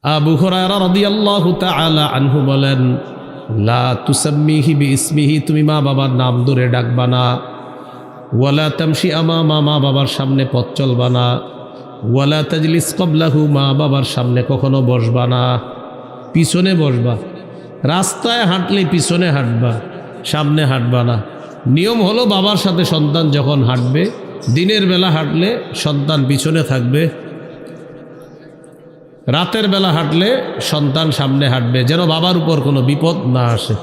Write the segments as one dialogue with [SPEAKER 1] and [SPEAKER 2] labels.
[SPEAKER 1] আবু হুরায়রা রাদিয়াল্লাহু তাআলা আনহু বলেন, লা তুসাম্মিহি বিইসমিহি, তুমি মা বাবার নাম ধরে ডাকবা না। ওয়ালা তামশি আমামা, মা বাবার সামনে পথ চলবা না। ওয়ালা তাজলিস ক্বাবলাহু, মা বাবার সামনে কখনো বসবা না, পিছনে বসবা। রাস্তায় হাঁটলে পিছনে হাঁটবা, সামনে হাঁটবা না। নিয়ম হলো বাবার সাথে সন্তান যখন হাঁটবে, দিনের বেলা হাঁটলে সন্তান পিছনে থাকবে, রাতের বেলা হাঁটলে সন্তান সামনে হাঁটবে, যেন বাবার উপর কোনো বিপদ না আসে।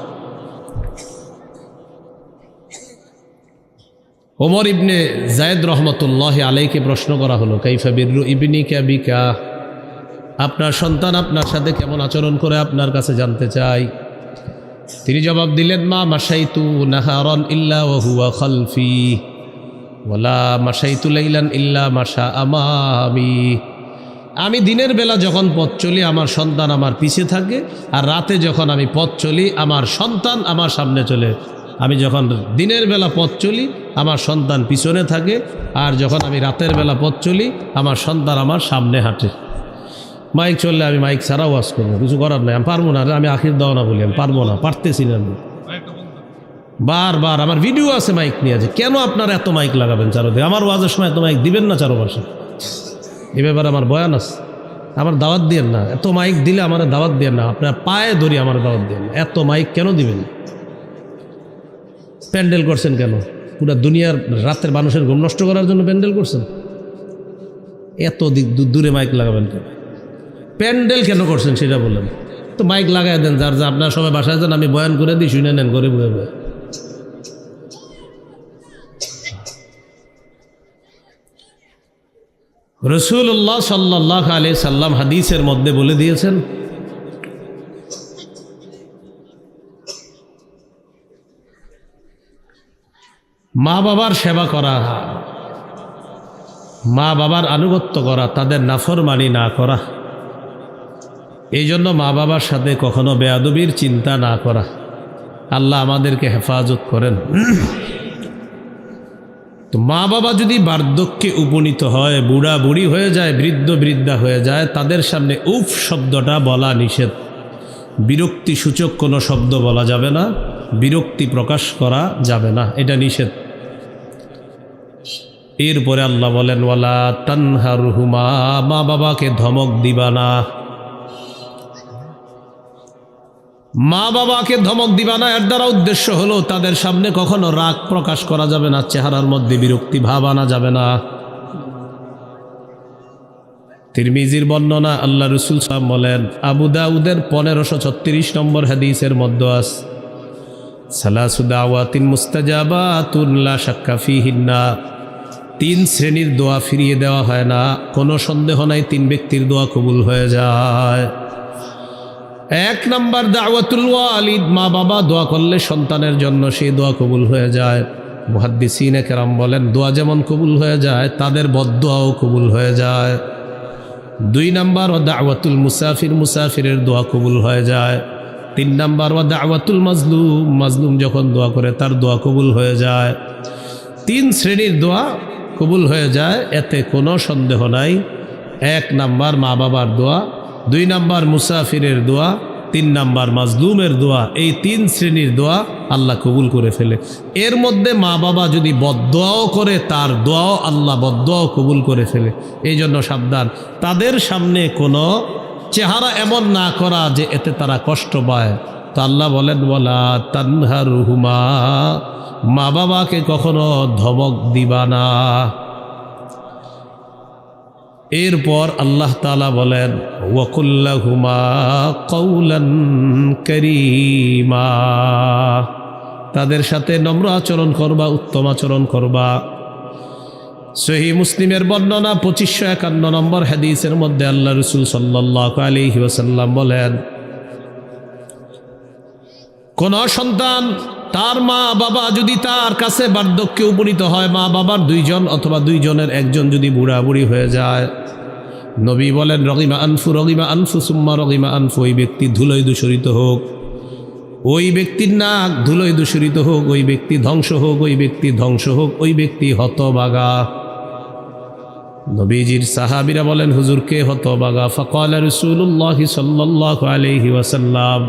[SPEAKER 1] ওমর ইবনে জায়েদ রহমতুল্লাহ আলাইকে প্রশ্ন করা হলো, কাইফা বিররু ইবনিকা বিকা, আপনার সন্তান আপনার সাথে কেমন আচরণ করে আপনার কাছে জানতে চাই। তিনি জবাব দিলেন, মা মাশাইতু নাহারান ইল্লা ওয়া হুয়া খালফি ওয়ালা মাশাইতু লাইলান ইল্লা মাশা আমামি। আমি দিনের বেলা যখন পথ চলি আমার সন্তান আমার পিছে থাকে, আর রাতে যখন আমি পথ চলি আমার সন্তান আমার সামনে চলে। আমি যখন দিনের বেলা পথ চলি আমার সন্তান পিছনে থাকে, আর যখন আমি রাতের বেলা পথ চলি আমার সন্তান আমার সামনে হাঁটে। মাইক চললে আমি মাইক ছাড়া ওয়াজ করবো, কিছু করার নাই, আমি পারবো না। আমি আখির দাও না বলি, আমি পারবো না, পারতেছি না। আমি বারবার আমার ভিডিও আছে মাইক নিয়ে, যে কেন আপনারা এত মাইক লাগাবেন চারোদিকে, আমার ওয়াজের সময় এত মাইক দিবেন না চারোপাশে। এ ব্যাপারে আমার বয়ান আছে, আমার দাওয়াত দিয়েন না। এত মাইক দিলে আমার দাওয়াত দিয়েন না, আপনার পায়ে ধরি আমার দাওয়াত দিয়েন না। এত মাইক কেন দিবেন? প্যান্ডেল করছেন কেন? পুরা দুনিয়ার রাতের মানুষের ঘুম নষ্ট করার জন্য প্যান্ডেল করছেন? এত দূরে মাইক লাগাবেন কেন? প্যান্ডেল কেন করছেন সেটা বলেন তো। মাইক লাগাই দেন, যার যা আপনার সবাই বাসায় যান, আমি বয়ান করে দিই, শুনে নেন ঘরে বয়ে বয়ে। রাসূলুল্লাহ সাল্লাল্লাহু আলাইহি সাল্লাম হাদিসের মধ্যে বলে দিয়েছেন, মা বাবার সেবা করা, মা বাবার আনুগত্য করা, তাদের নাফরমানি না করা, এই জন্য মা বাবার সাথে কখনো বেয়াদবির চিন্তা না করা। আল্লাহ আমাদেরকে হেফাজত করেন। তো মা বাবা যদি বার্ধক্যে উপনীত হয়, বুড়া বুড়ি হয়ে যায়, বৃদ্ধ বৃদ্ধা হয়ে যায়, তাদের সামনে উফ শব্দটা বলা নিষেধ। বিরক্তি সূচক কোনো শব্দ বলা যাবে না, বিরক্তি প্রকাশ করা যাবে না, এটা নিষেধ। এরপরে আল্লাহ বলেন, ওয়ালা তানহারহুমা, মা বাবাকে ধমক দিবা না। মা বাবাকে ধমক দিবা না, এর দ্বারা উদ্দেশ্য হলো তাদের সামনে কখনো রাগ প্রকাশ করা যাবে না, চেহারার মধ্যে বিরক্তি ভাব আনা যাবে না। তিরমিজির বর্ণনা, আল্লাহ রাসূল সাল্লাল্লাহু আলাইহি ওয়াসাল্লাম বলেন, আবু দাউদের 1536 নম্বর হাদিসের মধ্যে আছে, সালাসু দাওয়াতিন মুস্তাজাবাতুন লা শাক্কা ফিহিন্না, 3 শ্রেণীর দোয়া ফিরিয়ে দেওয়া হয় না, কোনো সন্দেহ নাই 3 ব্যক্তির দোয়া কবুল হয়ে যায়। 1 নম্বর দাওয়াতুল ওয়ালিদ, মা বাবা দোয়া করলে সন্তানের জন্য সেই দোয়া কবুল হয়ে যায়। মুহাদ্দিসিনে কেরাম বলেন, দোয়া যেমন কবুল হয়ে যায় তাদের বদদোয়াও কবুল হয়ে যায়। 2 নম্বর ওয়া দাওয়াতুল মুসাফির, মুসাফিরের দোয়া কবুল হয়ে যায়। 3 নম্বর ওয়া দাওয়াতুল মাজলুম, মাজলুম যখন দোয়া করে তার দোয়া কবুল হয়ে যায়। 3 শ্রেণীর দোয়া কবুল হয়ে যায়, এতে কোনো সন্দেহ নাই। 1 নম্বর মা বাবার দোয়া, 2 নম্বর মুসাফিরের দোয়া, 3 নম্বর মাজলুমের দোয়া। এই 3 শ্রেণীর দোয়া আল্লাহ কবুল করে ফেলে। এর মধ্যে মা বাবা যদি বদদোয়াও করে তার দোয়াও আল্লাহ বদদোয়াও কবুল করে ফেলে। এই জন্য সাবধান, তাদের সামনে কোনো চেহারা এমন না করা যে এতে তারা কষ্ট পায়। তো আল্লাহ বলেন, ওয়ালা তানহারহুমা, মা বাবাকে কখনো ধমক দিবা না। এরপর আল্লাহ তাআলা বলেন, ওয়াকুল্লাহুমা কওলান কারীমা, তাদের সাথে নম্র আচরণ করবা, উত্তম আচরণ করবা। সহিহ মুসলিমের বর্ণনা 2551 নম্বর হাদিসের মধ্যে আল্লাহ রাসূল সাল্লাল্লাহু আলাইহি ওয়াসাল্লাম বলেন, কোন সন্তান তার মা বাবা যদি তার কাছে বার্ধক্যে উপনীত হয়, মা বাবার 2 জন অথবা 2 জনের একজন যদি বুড়া বুড়ি হয়ে যায়, নবী বলেন, রগিমা আনফু সুম্মা রগিমা আনফু, ওই ব্যক্তি ধুলোয় দূষিত হোক, ওই ব্যক্তির নাক ধুলোয় দূষিত হোক, ওই ব্যক্তি ধ্বংস হোক, ওই ব্যক্তি ধ্বংস হোক, ওই ব্যক্তি হতভাগা। নবীজির সাহাবীরা বলেন, হুজুর কে হতভাগা? ফাকালা রাসূলুল্লাহ সাল্লাল্লাহু আলাইহি ওয়াসাল্লাম,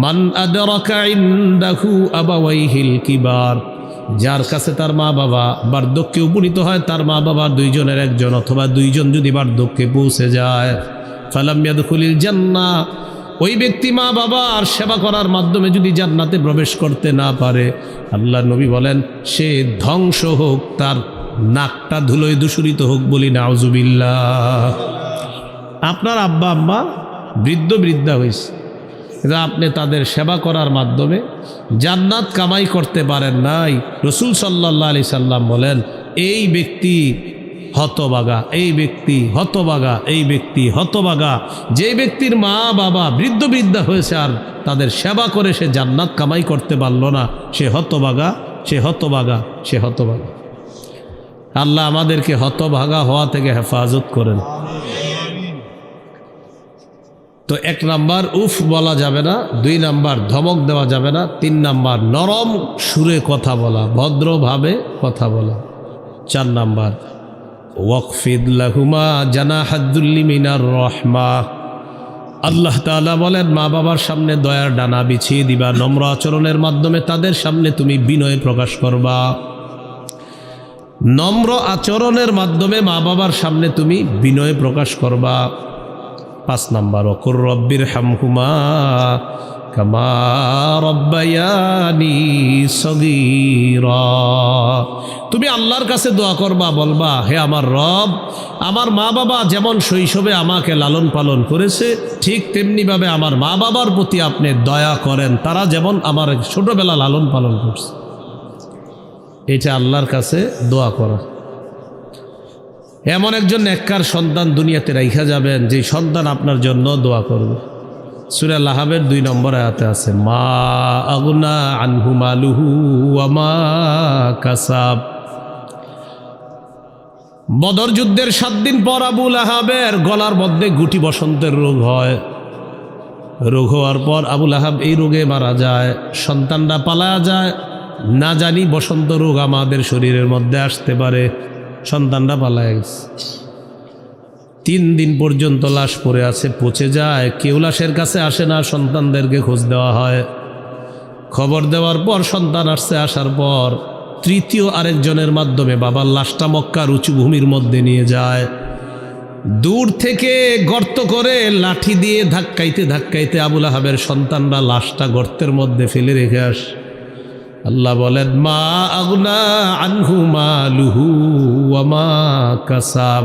[SPEAKER 1] মান আদরাকা ইনদাহু আবাওয়াইহিল কিবার, যার কাছে তার মা বাবা বার্ধক্যে উপনীত হয়, তার মা বাবা দুইজনের একজন অথবা দুইজন যদি বার্ধক্যে পৌঁছে যায়, ফালাম ইয়াদখুলিল জান্নাহ, ওই ব্যক্তি মা বাবার সেবা করার মাধ্যমে যদি জান্নাতে প্রবেশ করতে না পারে, আল্লাহ নবী বলেন সে ধ্বংস হোক, তার নাকটা ধুলোয় দূষিত হোক, বলি নাউজুবিল্লাহ। আপনার আব্বা আম্মা বৃদ্ধ বৃদ্ধা হয়েছে, আপনি তাদের সেবা করার মাধ্যমে জান্নাত কামাই করতে পারেন নাই, রসুল সাল্লাল্লাহু আলাইহি সাল্লাম বলেন এই ব্যক্তি হতভাগা, এই ব্যক্তি হতভাগা, এই ব্যক্তি হতভাগা। যে ব্যক্তির মা বাবা বৃদ্ধ বৃদ্ধা হয়েছে আর তাদের সেবা করে সে জান্নাত কামাই করতে পারল না, সে হতভাগা, সে হতভাগা, সে হতভাগা। আল্লাহ আমাদেরকে হতভাগা হওয়া থেকে হেফাজত করেন। তো 1 নাম্বার উফ বলা যাবে না, 2 নাম্বার ধমক দেওয়া যাবে না, 3 নাম্বার নরম সুরে কথা বলা, ভদ্রভাবে কথা বলা। 4 নাম্বার ওয়াকফিদ লাহুমা জানাহাদ্দুল্লি মিনার রহমা, আল্লাহ তাআলা বলেন মা বাবার সামনে দয়ার ডানা বিছিয়ে দিবা, নম্র আচরণের মাধ্যমে তাদের সামনে তুমি বিনয় প্রকাশ করবা। নম্র আচরণের মাধ্যমে মা বাবার সামনে তুমি বিনয় প্রকাশ করবা। 5 নাম্বার ওকুর রব্বির হামহুমা কামা রব্বায়ানি সগীরা, তুমি আল্লাহর কাছে দোয়া করবা, বলবা হে আমার রব, আমার মা বাবা যেমন শৈশবে আমাকে লালন পালন করেছে, ঠিক তেমনিভাবে আমার মা বাবার প্রতি আপনি দয়া করেন, তারা যেমন আমার ছোটবেলা লালন পালন করছে। এটা আল্লাহর কাছে দোয়া করা। এমন একজন নেককার সন্তান দুনিয়াতে রাইখা যাবেন যে সন্তান আপনার জন্য দোয়া করবে। সূরা লাহাবের 2 নম্বর আয়াতে আছে, মা আগনা আনহু মালুহু ওয়া মা কাসাব। বদর যুদ্ধের 7 দিন পর আবু লাহাবের গলার মধ্যে গুটি বসন্তের রোগ হয়। রোগ হওয়ার পর আবু লাহাব এই রোগে মারা যায়, সন্তানরা পালায়া যায়। না জানি বসন্ত রোগ আমাদের শরীরের মধ্যে আসতে পারে, সন্তানরা পালায় গেছে। 3 দিন পর্যন্ত লাশ পড়ে আছে, পচে যায়, কেউ লাশের কাছে আসে না, সন্তানদেরকে খোঁজ দেওয়া হয়। খবর দেওয়ার পর সন্তান আসছে, আসার পর তৃতীয় আরেকজনের মাধ্যমে বাবার লাশটা মক্কার উঁচু ভূমির মধ্যে নিয়ে যায়। দূর থেকে গর্ত করে লাঠি দিয়ে ধাক্কাইতে ধাক্কাইতে আবু লাহাবের সন্তানরা লাশটা গর্তের মধ্যে ফেলে রেখে আসে। আল্লাহ বলেন মা আগনা আনহু মালুহু ওয়া মা কাসাব,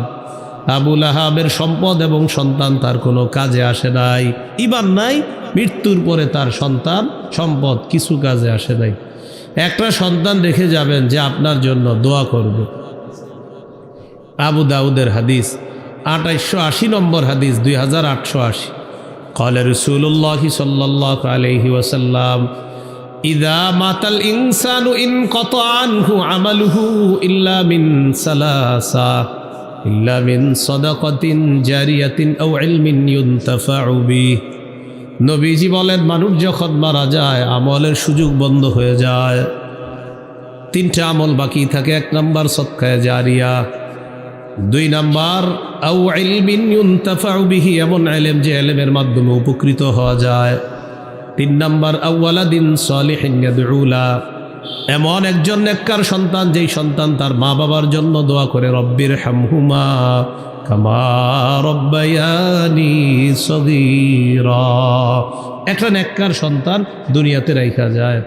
[SPEAKER 1] আবু লাহাবের সম্পদ এবং সন্তান তার কোনো কাজে আসে নাই। ঈমান নাই, মৃত্যুর পরে তার সন্তান সম্পদ কিছু কাজে আসে নাই। একটা সন্তান রেখে যাবেন যে আপনার জন্য দোয়া করবে। আবু দাউদের হাদিস 2880 নম্বর হাদিস, 2880। ক্বালা রাসূলুল্লাহি সাল্লাল্লাহু আলাইহি ওয়াসাল্লাম, ইযা মাতাল ইনসানু ইনকাতা আনহু আমালুহু ইল্লা মিন সালাসা, ইল্লা মিন সাদাকাতিন জারিয়াতিন আও ইলমিন ইউনতাফাউ বিহি। নবীজি বলেন মানুষ যখন মারা যায় আমলের সুযোগ বন্ধ হয়ে যায়, 3টা আমল বাকি থাকে। 1 নাম্বার সদকায়ে জারিয়া, 2 নাম্বার আও ইলমিন ইউনতাফাউ বিহি, এমন ইলম যে ইলমের মাধ্যমে উপকৃত হওয়া যায়। 3 নাম্বার আওয়ালাদিন সালিহিন ইয়াদউ লা, এমন একজন নেককার সন্তান যেই সন্তান তার মা বাবার জন্য দোয়া করে, রব্বির হামহুমা কামা রব্বায়ানি সগীরা। একটা নেককার সন্তান দুনিয়াতে রাখা যায়।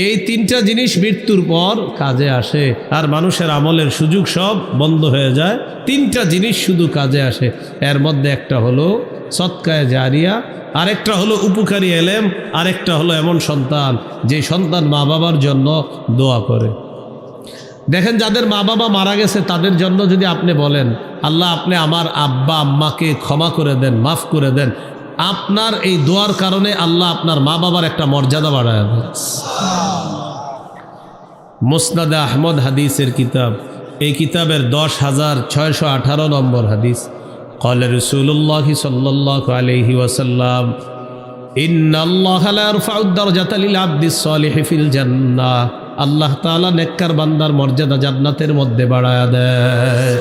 [SPEAKER 1] এই 3টা জিনিস মৃত্যুর পর কাজে আসে, আর মানুষের আমলের সুযোগ সব বন্ধ হয়ে যায়। 3টা জিনিস শুধু কাজে আসে, এর মধ্যে একটা হলো সদকায়ে জারিয়া, আরেকটা হলো উপকারী এলেম, আরেকটা হলো এমন সন্তান যে সন্তান মা বাবার জন্য দোয়া করে। দেখেন যাদের মা বাবা মারা গেছে তাদের জন্য যদি আপনি বলেন আল্লাহ আপনি আমার আব্বা আম্মাকে ক্ষমা করে দেন, মাফ করে দেন, আপনার এই দোয়ার কারণে আল্লাহ আপনার মা বাবার একটা মর্যাদা বাড়ায় দেন। মুসনাদে আহমদ হাদিসের কিতাব, এই কিতাবের 10,618 নম্বর হাদিস। ক্বালা রাসূলুল্লাহি সাল্লাল্লাহু আলাইহি ওয়াসাল্লাম, ইন্নাল্লাহা লা ইয়ারফাউদ দারাজাতা লিল আবদিস সালিহি ফিল জান্নাহ, আল্লাহ তাআলা নেককার বান্দার মর্যাদা জান্নাতের মধ্যে বাড়ায়া দেয়।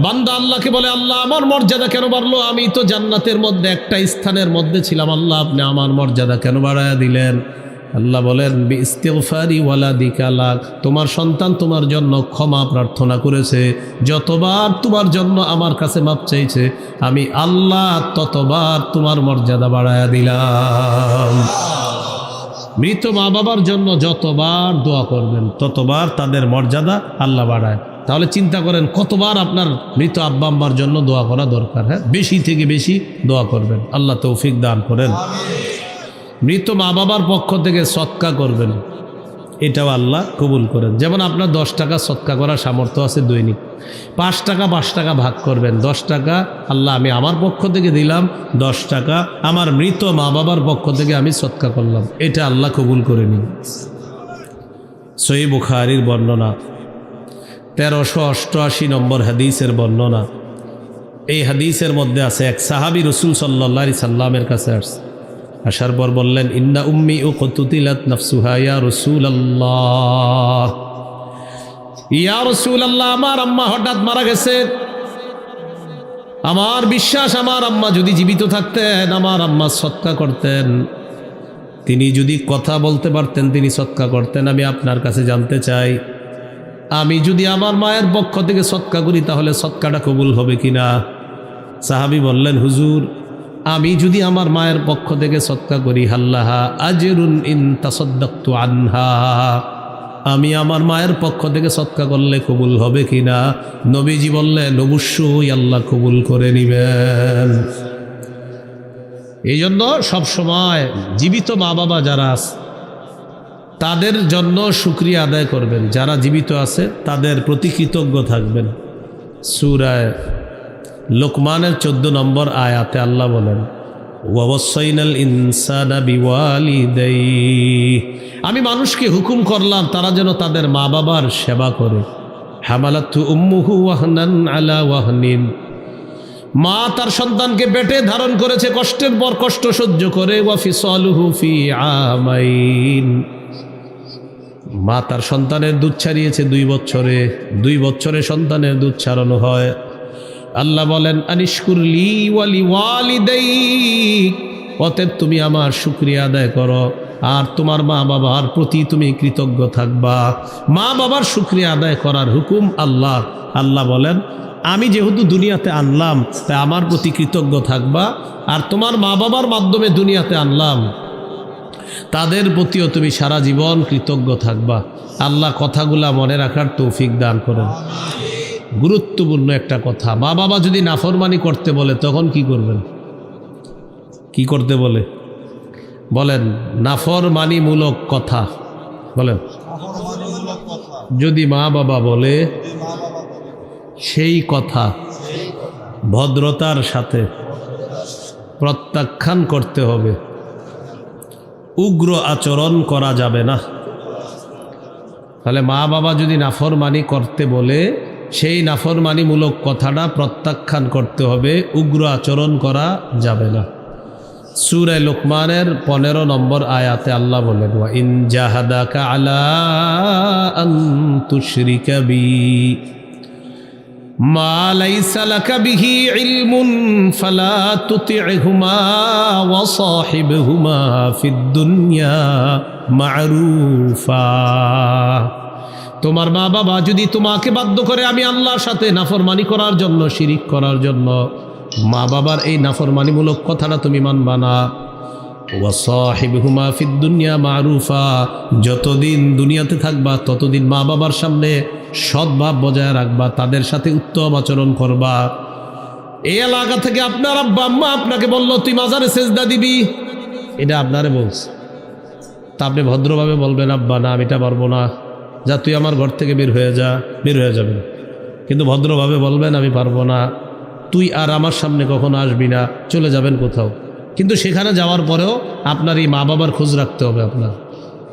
[SPEAKER 1] বান্দা আল্লাহকে বলে, আল্লাহ আমার মর্যাদা কেন বাড়লো? আমি তো জান্নাতের মধ্যে একটা স্থানের মধ্যে ছিলাম, আল্লাহ আপনি আমার মর্যাদা কেন বাড়ায়া দিলেন? আল্লাহ বলেন, বিইস্তিগফারি ওয়ালাদিকা লাক, তোমার সন্তান তোমার জন্য ক্ষমা প্রার্থনা করেছে, যতবার তোমার জন্য আমার কাছে মাপ চাইছে, আমি আল্লাহ ততবার তোমার মর্যাদা বাড়ায়া দিলাম। মৃত মা বাবার জন্য যতবার দোয়া করবেন ততবার তাদের মর্যাদা আল্লাহ বাড়ায়। তাহলে চিন্তা করেন কতবার আপনার মৃত আব্বা আম্মার জন্য দোয়া করা দরকার। হ্যাঁ, বেশি থেকে বেশি দোয়া করবেন, আল্লাহ তৌফিক দান করেন। মৃত মা বাবার পক্ষ থেকে সদকা করবেন, এটাও আল্লাহ কবুল করেন। যেমন আপনার 10 টাকা সদকা করার সামর্থ্য আছে দৈনিক, 5 টাকা 5 টাকা ভাগ করবেন। 10 টাকা আল্লাহ আমি আমার পক্ষ থেকে দিলাম, 10 টাকা আমার মৃত মা বাবার পক্ষ থেকে আমি সদকা করলাম, এটা আল্লাহ কবুল করে নিন। সহিহ বুখারীর বর্ণনা, 1388 নম্বর হাদিসের বর্ণনা। এই হাদিসের মধ্যে আছে, এক সাহাবী রাসূল সাল্লাল্লাহু আলাইহি সাল্লামের কাছে আসছে, আসার পর বললেন, ইন্না উম্মি উকতুতিলাত নাফসুহা ইয়া রাসূলুল্লাহ, ইয়া রাসূলুল্লাহ, আমার আম্মা হঠাৎ মারা গেছে। আমার বিশ্বাস আমার আম্মা যদি জীবিত থাকতেন আমার আম্মা সদকা করতেন, তিনি যদি কথা বলতে পারতেন তিনি সদকা করতেন। আমি আপনার কাছে জানতে চাই, আমি যদি আমার মায়ের পক্ষ থেকে সদকা করি তাহলে সদকাটা কবুল হবে কিনা? সাহাবী বললেন, হুজুর, আমি যদি আমার মায়ের পক্ষ থেকে সদকা করি, হাল্লাহা আজরুন ইন তাসাদদাকতু আনহা, আমি আমার মায়ের পক্ষ থেকে সদকা করলে কবুল হবে কিনা? নবীজি বললেন, অবশ্যই আল্লাহ কবুল করে নিবেন। এই জন্য সবসময় জীবিত মা বাবা যারা আছে তাদের জন্য শুকরিয়া আদায় করবেন, যারা জীবিত আছে তাদের প্রতি কৃতজ্ঞ থাকবেন। সূরা লোকমানের 14 নম্বর আয়াতে আল্লাহ বলেন, ওয়াসাইনাল ইনসানা বিওয়ালিদাইহি, আমি মানুষকে হুকুম করলাম তারা যেন তাদের মা বাবার সেবা করে। হামালাতহু উম্মুহু ওয়াহনান আলা ওয়াহনিন, মা তার সন্তানকে পেটে ধারণ করেছে কষ্টের পর কষ্ট সহ্য করে। ওয়া ফিসালুহু ফি আমাইন, মা তার সন্তানের দুধ ছাড়িয়েছে 2 বছরে, 2 বছরে সন্তানের দুধ ছাড়ানো হয়। আল্লাহ বলেন, আনিশকুরলি ওয়ালি ওয়ালিদাইক, অতএব তুমি আমার শুকরিয়া আদায় করো আর তোমার মা বাবার প্রতি তুমি কৃতজ্ঞ থাকবা। মা বাবার শুকরিয়া আদায় করার হুকুম আল্লাহ। আল্লাহ বলেন, আমি যেহেতু দুনিয়াতে আনলাম তাই আমার প্রতি কৃতজ্ঞ থাকবা, আর তোমার মা বাবার মাধ্যমে দুনিয়াতে আনলাম তাদের প্রতিও তুমি সারা জীবন কৃতজ্ঞ থাকবা। আল্লাহ কথাগুলা মনে রাখার তৌফিক দান করেন। গুরুত্বপূর্ণ একটা কথা, মা বাবা যদি নাফরমানি করতে বলে তখন কি করবেন? কি করতে বলে বলেন? নাফরমানিমূলক কথা বলেন। যদি মা বাবা বলে সেই কথা ভদ্রতার সাথে প্রত্যাখ্যান করতে হবে, উগ্র আচরণ করা যাবে না। তাহলে মা বাবা যদি নাফরমানি করতে বলে সেই নাফরমানিমূলক কথাটা প্রত্যাখ্যান করতে হবে, উগ্র আচরণ করা যাবে না। সূরা লোকমানের 15 নম্বর আয়াতে আল্লাহ বলেন, ওয়া ইন জাহাদাকা আলা আন তুশরিকা বি মা লাইসা লাকা বিহি ইলমুন ফালা তুতি'হুমা ওয়া সাহিবহুমা ফিদ দুনিয়া মা'রুফা। তোমার মা বাবা যদি তোমাকে বাধ্য করে আমি আল্লাহর সাথে নাফরমানি করার জন্য, শিরিক করার জন্য, মা বাবার এই নাফরমানিমূলক কথাটা তুমি মানবা না। ওয়া সাহিবহুমা ফিদ দুনিয়া মা'রুফা, যতদিন দুনিয়াতে থাকবা ততদিন মা বাবার সামনে সদ্ভাব বজায় রাখবা, তাদের সাথে উত্তম আচরণ করবা। এই এলাকা থেকে আপনার আব্বা আম্মা আপনাকে বলল তুই মাজারে সেজদা দিবি, এটা আপনারে বলছে, তা আপনি ভদ্রভাবে বলবেন, আব্বা না আমি এটা পারবো না, যা তুই আমার ঘর থেকে বের হয়ে যা। বের হয়ে যাবেন, কিন্তু ভদ্রভাবে বলবেন আমি পারবো না, তুই আর আমার সামনে কখনো আসবি না, চলে যাবেন কোথাও। কিন্তু সেখানে যাওয়ার পরেও আপনার এই মা বাবার খোঁজ রাখতে হবে। আপনার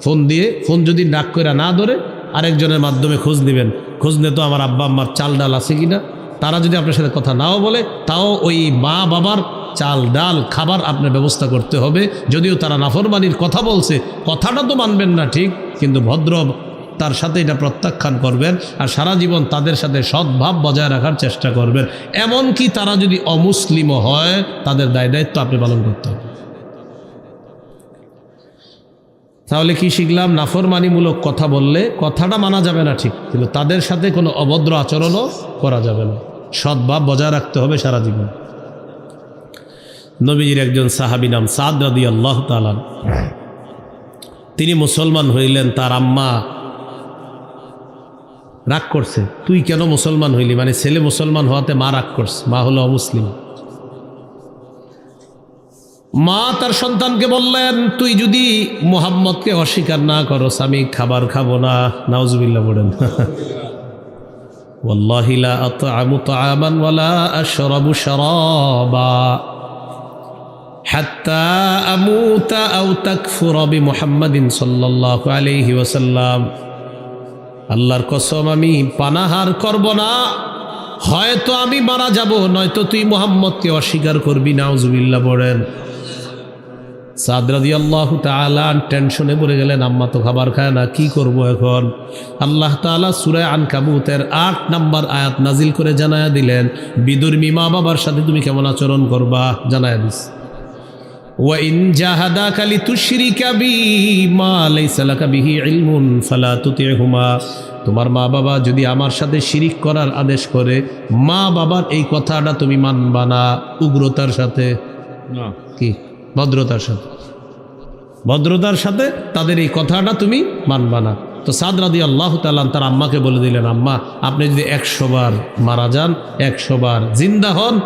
[SPEAKER 1] ফোন দিয়ে, ফোন যদি ডাক করে না ধরে আরেকজনের মাধ্যমে খোঁজ নেবেন, খোঁজ নিয়ে তো আমার আব্বা আম্মার চাল ডাল আছে কিনা। তারা যদি আপনার সাথে কথা নাও বলে তাও ওই মা বাবার চাল ডাল খাবার আপনার ব্যবস্থা করতে হবে। যদিও তারা নাফরমানির কথা বলছে, কথাটা তো মানবেন না ঠিক, কিন্তু ভদ্র তার সাথে এটা প্রত্যাখ্যান করবেন আর সারা জীবন তাদের সাথে সদ্ভাব বজায় রাখার চেষ্টা করবেন। এমনকি তারা যদি অমুসলিমও হয় তাদের দায়িত্ব আপনি পালন করতে হবে। তাহলে কি শিখলাম? নাফরমানিমূলক কথা বললে কথাটা মানা যাবে না ঠিক, কিন্তু তাদের সাথে কোনো অভদ্র আচরণও করা যাবে না, সদ্ভাব বজায় রাখতে হবে সারা জীবন। নবীজির একজন সাহাবী নাম সাদ রাদিয়াল্লাহু তাআলা, তিনি মুসলমান হইলেন। তার আম্মা রাগ করছে, তুই কেন মুসলমান হইলি, মানে ছেলে মুসলমান হওয়াতে মা রাগ করছে, মা হলো অমুসলিম। মা তার সন্তানকে বললেন, তুই যদি মুহাম্মদকে অস্বীকার না করস আমি খাবার খাবো না। নাউজুবিল্লাহ পড়েন। ওয়াল্লাহি লা আত'আমু তা'আমান ওয়ালা আশরাবু শারাবা হাত্তা আমুতা আও তাকফুরা বিমুহাম্মাদিন সাল্লাল্লাহু আলাইহি ওয়াসাল্লাম। আল্লাহর কসম আমি পানাহার করব না, হয়তো আমি মারা যাব, নয়তো তুই মুহাম্মদকে অস্বীকার করবি। নাউজুবিল্লাহ পড়েন। সাদ রাদিয়াল্লাহু তাআলা টেনশনে পড়ে গেলেন, আম্মা তো খাবার খায় না, কি করব এখন? আল্লাহ তাআলা সূরা আনকাবুতের ৮ নম্বর আয়াত নাজিল করে জানায়া দিলেন, বিদুর্মী মা বাবার সাথে তুমি কেমন আচরণ করবা জানায়া দিস। ওয়া ইন জাহাদাকা লিতুশরিকা বি মা লাইসা লাকা বিহি ইলমুন ফালা তুতি'হুমা। তোমার মা বাবা যদি আমার সাথে শিরিক করার আদেশ করে, মা বাবার এই কথাটা তুমি মানবা না। উগ্রতার সাথে না, কি ভদ্রতার সাথে, ভদ্রতার সাথে তাদের এই কথাটা তুমি মানবা না। তো সাদ রাদিয়াল্লাহু তাআলা তার আম্মাকে বলে দিলেন, আম্মা আপনি যদি 100 বার মারা যান, 100 বার জিন্দা হন,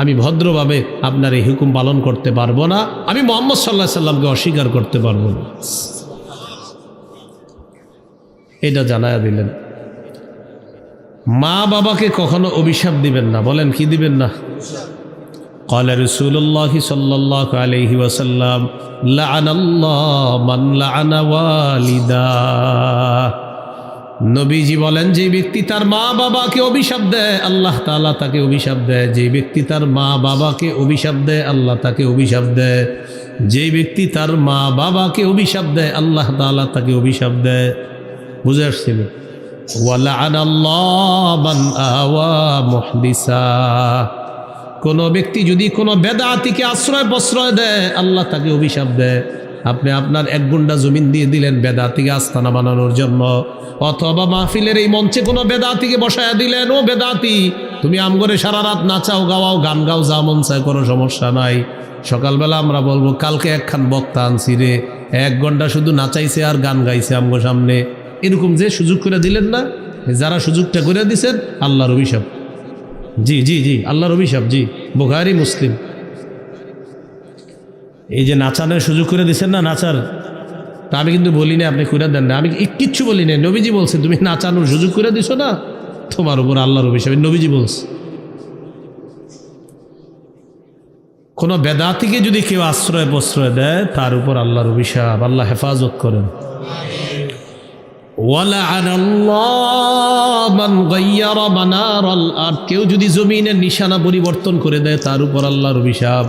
[SPEAKER 1] আমি ভদ্রভাবে আপনার এই হুকুম পালন করতে পারবো না, আমি মুহাম্মদ সাল্লাল্লাহু আলাইহি সাল্লামকে অস্বীকার করতে পারবো না। এটা জানায়া দিলেন। মা বাবাকে কখনো অভিশাপ দিবেন না। বলেন কি দিবেন না? قال رسول الله صلى الله عليه وسلم لعن الله من لعن والدا। নবীজি বলেন, যে ব্যক্তি তার মা বাবাকে অভিশাপ দেয় আল্লাহ তাআলা তাকে অভিশাপ দেয়। যে ব্যক্তি তার মা বাবাকে অভিশাপ দেয় আল্লাহ তাকে অভিশাপ দেয়। যে ব্যক্তি তার মা বাবাকে অভিশাপ দেয় আল্লাহ তাআলা তাকে অভিশাপ দেয়। বুঝে আসছিল? ওয়ালা'আনাল্লাহু মান আওয়া মুহদিসা। কোন ব্যক্তি যদি কোনো বেদাতিকে আশ্রয় প্রশ্রয় দেয় আল্লাহ তাকে অভিশাপ দেয়। আপনি আপনার 1 গুন্ডা জমিন দিয়ে দিলেন বেদাতিকে আস্তানা বানানোর জন্য, অথবা মাহফিলের এই মঞ্চে কোনো বেদাতিকে বসায়া দিলেন, ও বেদাতি তুমি আমগরে সারা রাত নাচাও গাওয়াও গান গাও, যা মন চায় কোনো সমস্যা নাই। সকালবেলা আমরা বলবো কালকে একখান বক্তা আনছি রে, 1 ঘন্টা শুধু নাচাইছে আর গান গাইছে আমগো সামনে। এরকম যে সুযোগ করে দিলেন না, যারা সুযোগটা করে দিছেন আল্লাহর অভিশাপ। জি জি জি, আল্লাহর অভিশাপ। জি, বুখারী মুসলিম। এই যে নাচানোর সুযোগ করে দিচ্ছেন না, নাচার, তা আমি কিন্তু বলি না আপনি করে দেন না, আমি কিচ্ছু বলি না। নবীজি বলছে তুমি নাচানোর সুযোগ করে দিছো না, তোমার উপর আল্লাহর অভিশাপ। নবীজি বলছে। কোনো বেদাতিকে যদি কেউ আশ্রয় প্রশ্রয় দেয় তার উপর আল্লাহর অভিশাপ। আল্লাহ হেফাজত করেন। আর কেউ যদি জমিনের নিশানা পরিবর্তন করে দেয় তার উপর আল্লাহর অভিশাপ।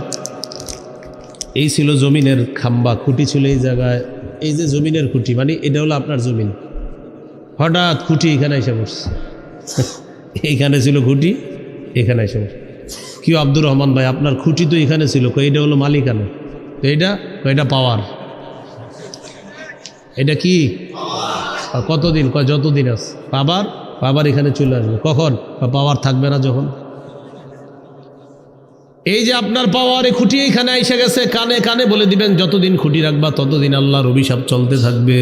[SPEAKER 1] এই ছিল জমিনের খাম্বা, খুঁটি ছিল এই জায়গায়। এই যে জমিনের খুঁটি, মানে এটা হলো আপনার জমিন, হঠাৎ খুঁটি এখানে এসে পড়ছে। এইখানে ছিল খুঁটি, এখানে এসে পড়ছে। কি আব্দুর রহমান ভাই, আপনার খুঁটি তো এখানে ছিল, এটা হলো মালিকানা, তো এটা পাওয়ার। এটা কি কতদিন? যতদিন আছে পাবার এখানে চলে আসবে। কখন? পাওয়ার থাকবে না যখন। এই যে আপনার পাওয়ারে খুঁটি এখানে এসে গেছে, কানে কানে বলে দিবেন যতদিন খুঁটি রাখবা ততদিন আল্লাহর অভিশাপ চলতে থাকবে।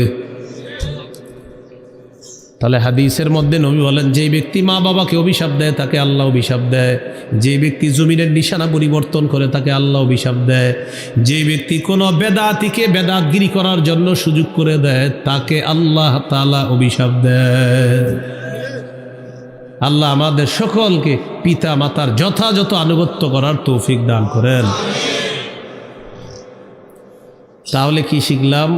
[SPEAKER 1] তাহলে হাদিসের মধ্যে নবী বলেন, যে ব্যক্তি মা বাবাকে অভিশাপ দেয় তাকে আল্লাহ অভিশাপ দেয়। যে ব্যক্তি জমিনের নিশানা পরিবর্তন করে তাকে আল্লাহ অভিশাপ দেয়। যে ব্যক্তি কোনো বেদাতিকে বেদাতগিরি করার জন্য সুযোগ করে দেয় তাকে আল্লাহ তাআলা অভিশাপ দেয়। আল্লাহ আমাদের সকলকে পিতা মাতার যথাযথ আনুগত্য করার তৌফিক দান করেন। তাহলে কি শিখলাম?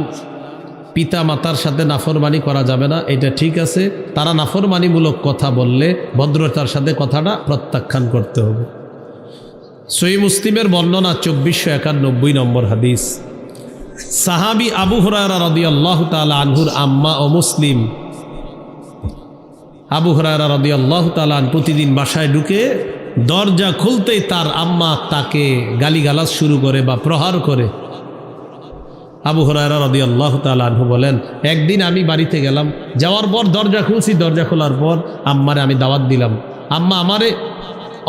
[SPEAKER 1] পিতা মাতার সাথে নাফরমানি করা যাবে না, এটা ঠিক আছে। তারা নাফরমানিমূলক কথা বললে ভদ্রতার সাথে কথাটা প্রত্যাখ্যান করতে হবে। সহিহ মুসলিমের বর্ণনা 2491 নম্বর হাদিস। সাহাবী আবু হুরায়রা রাদিয়াল্লাহু তাআলা আনহুর আম্মা ও মুসলিম, আবু হুরায়রা রাদিয়াল্লাহু তাআলা আনহু প্রতিদিন বাসায় ঢুকে দরজা খুলতেই তার আম্মা তাকে গালিগালাজ শুরু করে বা প্রহার করে। আবু হুরায়রা রাদিয়াল্লাহু তাআলা আনহু বলেন, একদিন আমি বাড়িতে গেলাম, যাওয়ার পর দরজা খুলছি, দরজা খোলার পর আম্মারে আমি দাওয়াত দিলাম। আম্মা আমারে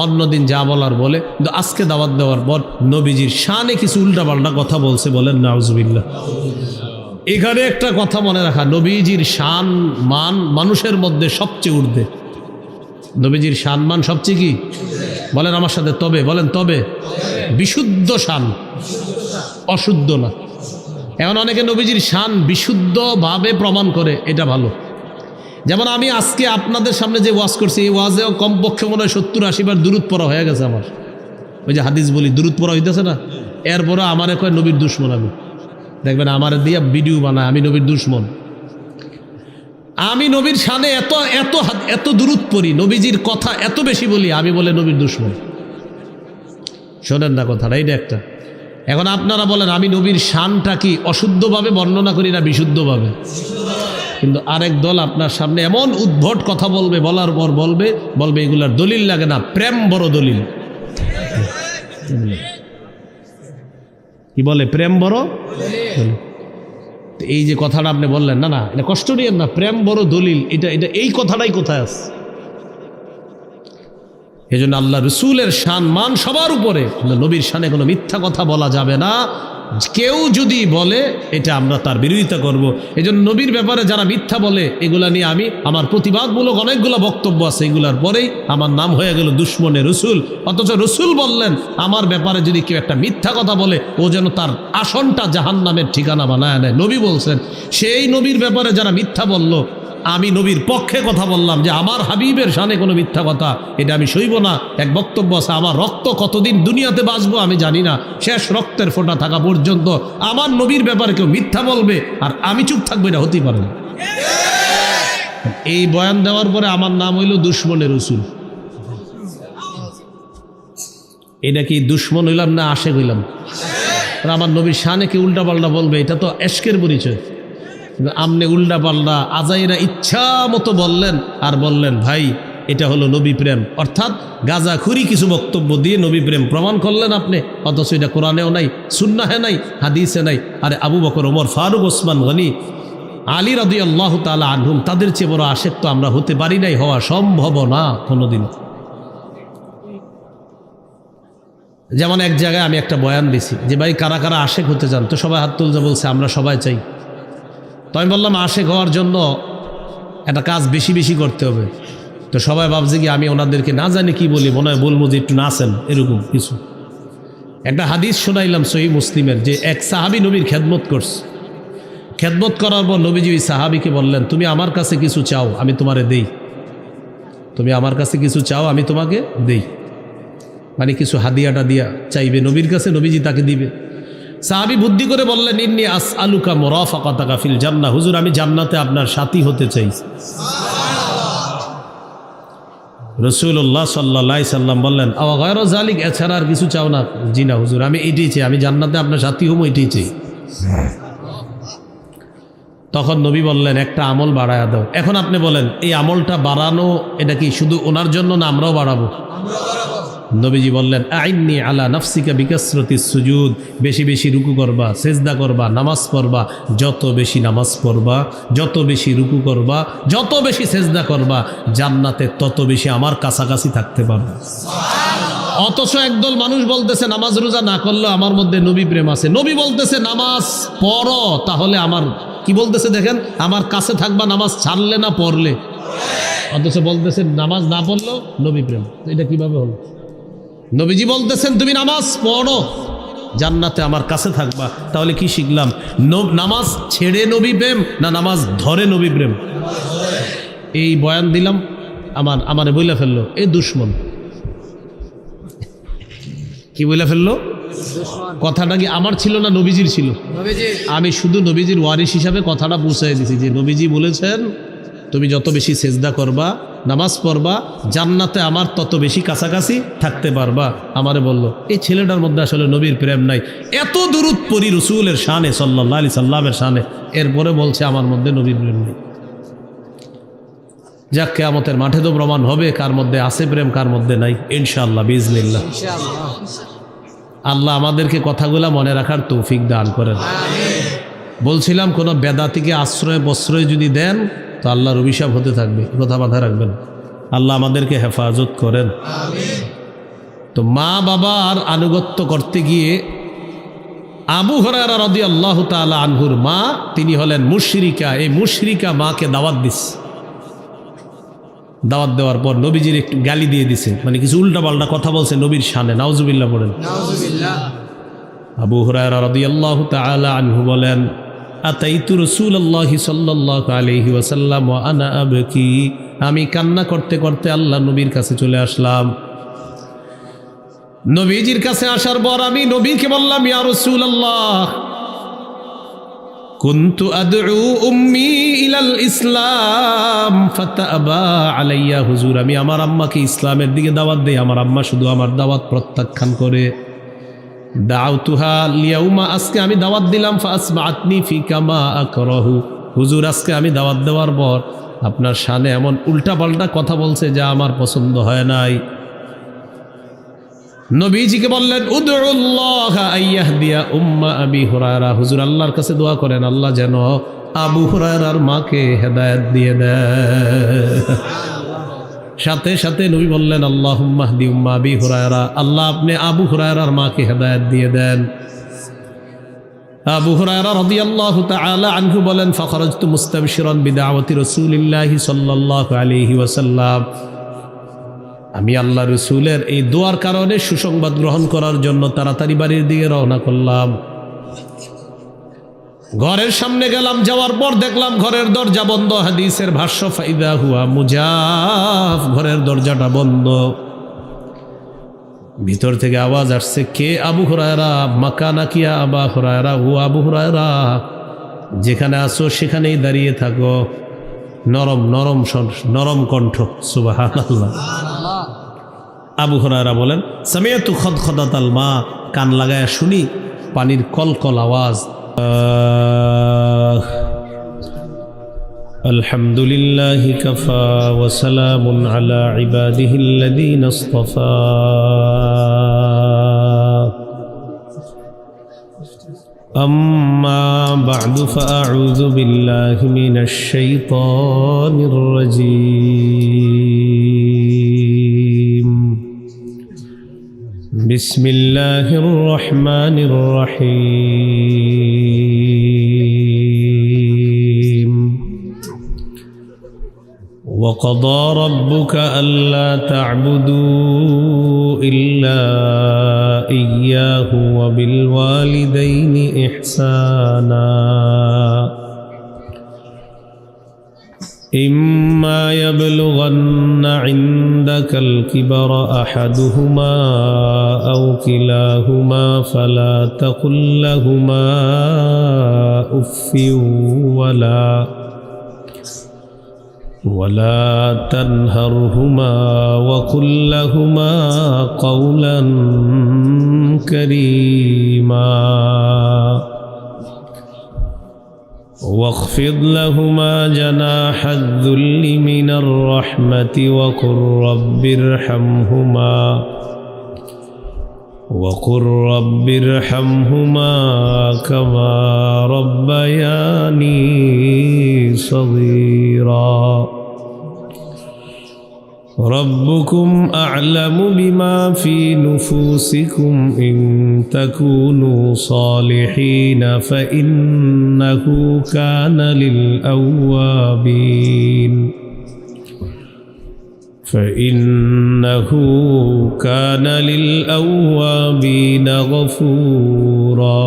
[SPEAKER 1] অন্যদিন যা বলার বলে, কিন্তু আজকে দাওয়াত দেওয়ার পর নবীজির শানে কিছু উল্টাপাল্টা কথা বলছে। বলেন নাউজুবিল্লাহ। এখানে একটা কথা মনে রাখা, নবীজির শান মান মানুষের মধ্যে সবচেয়ে ঊর্ধ্বে। নবীজির শান মান সবচেয়ে কি বলেন আমার সাথে? তবে বলেন, তবে বিশুদ্ধ শান, অশুদ্ধ না। এখন অনেকে নবীজির শান বিশুদ্ধভাবে প্রমাণ করে, এটা ভালো। যেমন আমি আজকে আপনাদের সামনে যে ওয়াজ করছি, এই ওয়াজেও কমপক্ষে মনে হয় 70-80 বার দুরূদ পড়া হয়ে গেছে আমার। ওই যে হাদিস বলি দুরূদ পড়া হইতেছে না, এরপরে আমারে কয় নবীর দুশ্মন। আমি দেখবেন আমারে দিয়া ভিডিও বানায় আমি নবীর দুশ্মন। আমি নবীর শানে এত এত এত দুরূদ পড়ি, নবীজির কথা এত বেশি বলি, আমি বলে নবীর দুশ্মন। শোনেন না কথাটা, এইটা একটা। এখন আপনারা বলেন আমি নবীর শানটা কি অশুদ্ধভাবে বর্ণনা করি না বিশুদ্ধভাবে? কিন্তু আরেক দল আপনার সামনে এমন উদ্ভট কথা বলবে, বলার পর বলবে এগুলার দলিল লাগে না, প্রেম বড় দলিল। কি বলে? প্রেম বড় দলিল। এই যে কথাটা আপনি বললেন, না না এটা কষ্ট নিয়েন না, প্রেম বড় দলিল, এটা এটা এই কথাটাই কোথায় আছে? এই জন্য আল্লাহ রসুলের শান মান সবার উপরে, নবীর শানে কোনো মিথ্যা কথা বলা যাবে না। কেউ যদি বলে এটা আমরা তার বিরোধিতা করব। এই জন্য নবীর ব্যাপারে যারা মিথ্যা বলে, এগুলা নিয়ে আমি আমার প্রতিবাদমূলক অনেকগুলো বক্তব্য আছে, এগুলার পরেই আমার নাম হয়ে গেল দুশ্মনে রসুল। অথচ রসুল বললেন আমার ব্যাপারে যদি কেউ একটা মিথ্যা কথা বলে, ও যেন তার আসনটা জাহান্নামের ঠিকানা বানায় নেয়। নবী বলছেন, সেই নবীর ব্যাপারে যারা মিথ্যা বলল, আমি নবীর পক্ষে কথা বললাম যে আমার হাবিবের শানে কোনো মিথ্যা কথা এটা আমি সইব না। এক বক্তব্য আছে, আমার রক্ত কতদিন দুনিয়াতে বাঁচবো আমি জানি না, শেষ রক্তের ফোঁটা থাকা পর্যন্ত আমার নবীর ব্যাপারে কেউ মিথ্যা বলবে আর আমি চুপ থাকবো, এটা হতেই পারে না। এই বয়ান দেওয়ার পরে আমার নাম হইল দুশ্মনে রসুল। এটা কি দুশ্মন হইলাম না আশেক হইলাম? আমার নবীর শানে কি উল্টা পাল্টা বলবে, এটা তো এশকের পরিচয়। আমনে উল্টা পাল্টা আজাইরা ইচ্ছা মতো বললেন আর বললেন ভাই এটা হলো নবী প্রেম, অর্থাৎ গাঁজাখুরি কিছু বক্তব্য দিয়ে নবী প্রেম প্রমাণ করলেন আপনি। অথচ এটা কোরআনেও নাই, সুন্নাহে নাই, হাদিসে নাই। আরে আবু বকর, ওমর, ফারুক, ওসমান গনি, আলী রাদিয়াল্লাহু তাআলা আনহুম, তাদের চেয়ে বড় আশেক তো আমরা হতে পারি নাই, হওয়া সম্ভব না কোনোদিন। যেমন এক জায়গায় আমি একটা বয়ান দিছি যে ভাই কারা কারা আশেক হতে চান, তো সবাই হাত তুলতে বলছে আমরা সবাই চাই। তো আমি বললাম আশেক হওয়ার জন্য একটা কাজ বেশি বেশি করতে হবে। তো সবাই ভাবছে কি আমি ওনাদেরকে না জানি কি বলি, মনে হয় বলবো যে একটু নাচেন, এরকম কিছু। একটা হাদিস শোনাইলাম সহিহ মুসলিমের, যে এক সাহাবী নবীর খেদমত করছে। খেদমত করার পর নবীজি ওই সাহাবীকে বললেন, তুমি আমার কাছে কিছু চাও আমি তোমারে দেই, তুমি আমার কাছে কিছু চাও আমি তোমাকে দেই। মানে কিছু হাদিয়াটা দিয়া চাইবে নবীর কাছে, নবীজি তাকে দিবে। সাহাবী বুদ্ধি করে বললেন, ইন্নী আসআলুকা মুরাফাকাতাকা ফিল জান্নাহ, হুজুর আমি জান্নাতে আপনার সাথী হতে চাই। রাসূলুল্লাহ সাল্লাল্লাহু আলাইহি সাল্লাম বললেন, আওয়া গায়রা যালিক, এছাড়া আর কিছু চাও না? জি না হুজুর, আমি এটাই চাই, আমি জান্নাতে আপনার সাথী হবো, এটাই চাই। তখন নবী বললেন, একটা আমল বাড়ায়া দাও। এখন আপনি বলেন এই আমলটা বাড়ানো এটা কি শুধু ওনার জন্য না আমরাও বাড়াবো? নবীজি বললেন, আইন্নি আলা নাফসিকা বিকাসরাতিস সুজুদ, বেশি বেশি রুকু করবা, সেজদা করবা, নামাজ পড়বা। যত বেশি নামাজ পড়বা, যত বেশি রুকু করবা, যত বেশি সেজদা করবা, জান্নাতে তত বেশি আমার কাছাকাছি থাকতে পারবে। অথচ একদল মানুষ বলতেছে নামাজ রোজা না করলে আমার মধ্যে নবী প্রেম আছে। নবী বলতেছে নামাজ পড়ো, তাহলে আমার কি বলতেছে দেখেন, আমার কাছে থাকবা নামাজ ছাড়লে না পড়লে। অথচ বলতেছে নামাজ না পড়লেও নবী প্রেম। এটা কিভাবে হলো? নবীজি বলতেছেন তুমি নামাজ পড়ো, জান্নাতে আমার কাছে থাকবা। তাহলে কি শিখলাম? নামাজ ছেড়ে নবী প্রেম না নামাজ ধরে নবী প্রেম? এই বয়ান দিলাম, আমারে বইলা ফেললো এই দুশ্মন। কি বইলা ফেললো? কথাটা কি আমার ছিল না নবীজির ছিল? আমি শুধু নবীজির ওয়ারিস হিসাবে কথাটা পৌঁছাই দিছি যে নবীজি বলেছেন তুমি যত বেশি সেজদা করবা, নামাজ পড়বা, জান্নাতে আমার তত বেশি কাছাকাছি থাকতে পারবা। আমারে বলল এই ছেলেটার মধ্যে আসলে নবীর প্রেম নাই, এত দুরূদ পড়ি রসুলের শানে সাল্লাল্লাহু আলাইহি সাল্লামের শানে, এরপরে বলছে আমার মধ্যে নবীর প্রেম নেই। যাক, কিয়ামতের মাঠে তো প্রমাণ হবে কার মধ্যে আছে প্রেম কার মধ্যে নাই, ইনশাআল্লাহ বিইজনিল্লাহ। আল্লাহ আমাদেরকে কথাগুলা মনে রাখার তৌফিক দান করেন। বলছিলাম কোন বেদাতিকে আশ্রয় প্রশ্রয় যদি দেন তো আল্লাহর অভিশাপ হতে থাকবে, কথা মাথায় রাখবেন। আল্লাহ আমাদেরকে হেফাজত করেন। তো মা বাবার আনুগত্য করতে গিয়ে আবু হুরায়রা রাদিয়াল্লাহু তাআলা আনহুর মা, তিনি হলেন মুশরিকা। এই মুশরিকা মাকে দাওয়াত দিচ্ছে। দাওয়াত দেওয়ার পর নবীজির একটু গালি দিয়ে দিছে, মানে কিছু উল্টাপাল্টা কথা বলছে নবীর শানে। নাউজুবিল্লাহ পড়েন। আবু হুরায়রা রাদিয়াল্লাহু তাআলা আনহু বলেন, আতাইতু রাসূলুল্লাহি সাল্লাল্লাহু আলাইহি ওয়াসাল্লাম ওয়া আনা আবকি, আমি কান্না করতে করতে আল্লাহ নবীর কাছে চলে আসলাম। নবীজির কাছে আসার পর আমি নবীকে বললাম, ইয়া রাসূলুল্লাহ, কুনতু আদউ উম্মি ইলাল ইসলাম ফাতাবা আলাইয়া। হুজুর, আমি আমার আম্মাকে ইসলামের দিকে দাওয়াত দেই, আমার আম্মা শুধু আমার দাওয়াত প্রত্যাখ্যান করে। দাউতুহা লিয়াউমা, আজকে আমি দাওয়াত দিলাম, ফাসমাআতনি ফি কামা আকরাহু। হুজুর, আজকে আমি দাওয়াত দেওয়ার পর আপনার শানে এমন উল্টাপাল্টা কথা বলছে যা আমার পছন্দ হয় নাই। নবীজিকে বললেন, উদউল্লাহ আইয়াহদিয়া উম্মা আবি হুরায়রা। হুজুর, আল্লাহর কাছে দোয়া করেন আল্লাহ যেন আবু হুরায়রার মাকে হেদায়েত দিয়ে দেয়। সাথে সাথে নবী বললেন, আল্লাহুম্মা হদি উম্মা আবি হুরায়রা, আল্লাহ আপনি আবু হুরায়রার মাকে হেদায়েত দিয়ে দেন। আবু হুরায়রা রাদিয়াল্লাহু তাআলা আনহু বলেন, ফাখরাজতু মুস্তাবশিরান বিদাওয়াতি রাসূলিল্লাহি সাল্লাল্লাহু আলাইহি ওয়াসাল্লাম, আমি আল্লাহ রসুলের এই দোয়ার কারণে সুসংবাদ গ্রহণ করার জন্য তাড়াতাড়ি বাড়ির দিকে রওনা করলাম। ঘরের সামনে গেলাম, যাওয়ার পর দেখলাম ঘরের দরজা বন্ধ। হাদিসের ভাষ্য, ফাইদা হুয়া মুজাফ, ঘরের দরজাটা বন্ধ। ভিতর থেকে আওয়াজ আসছে, কে? আবু হুরায়রা। মাকানা কিয়া আবা হুরায়রা, ও আবু হুরায়রা, যেখানে আছো সেখানেই দাঁড়িয়ে থাকো। নরম নরম নরম কণ্ঠ, সুবহানাল্লাহ। আবু হুরায়রা বলেন, সামিআতু খদখদাতাল মা, কান লাগায়া শুনি পানির কলকল আওয়াজ। আলহামদুলিল্লাহি কাফা ওয়া সালামুন আলা ইবাদিহিল্লাযীনা ইসতাফা। أما بعد فأعوذ بالله من الشيطان الرجيم. بسم الله الرحمن الرحيم. وقضى ربك ألا تعبدوا إلا إياه وبالوالدين إحسانا. إما يبلغن عندك الكبر أحدهما أو كلاهما فلا تقل لهما أف ولا تنهرهما وقل لهما قولا كريما واخفض لهما جناح الذل من الرحمة وقل رب ارحمهما كما ربياني صغيرا. ربكم أعلم بما في نفوسكم إن تكونوا صالحين فإنه كان للأوابين غفورا.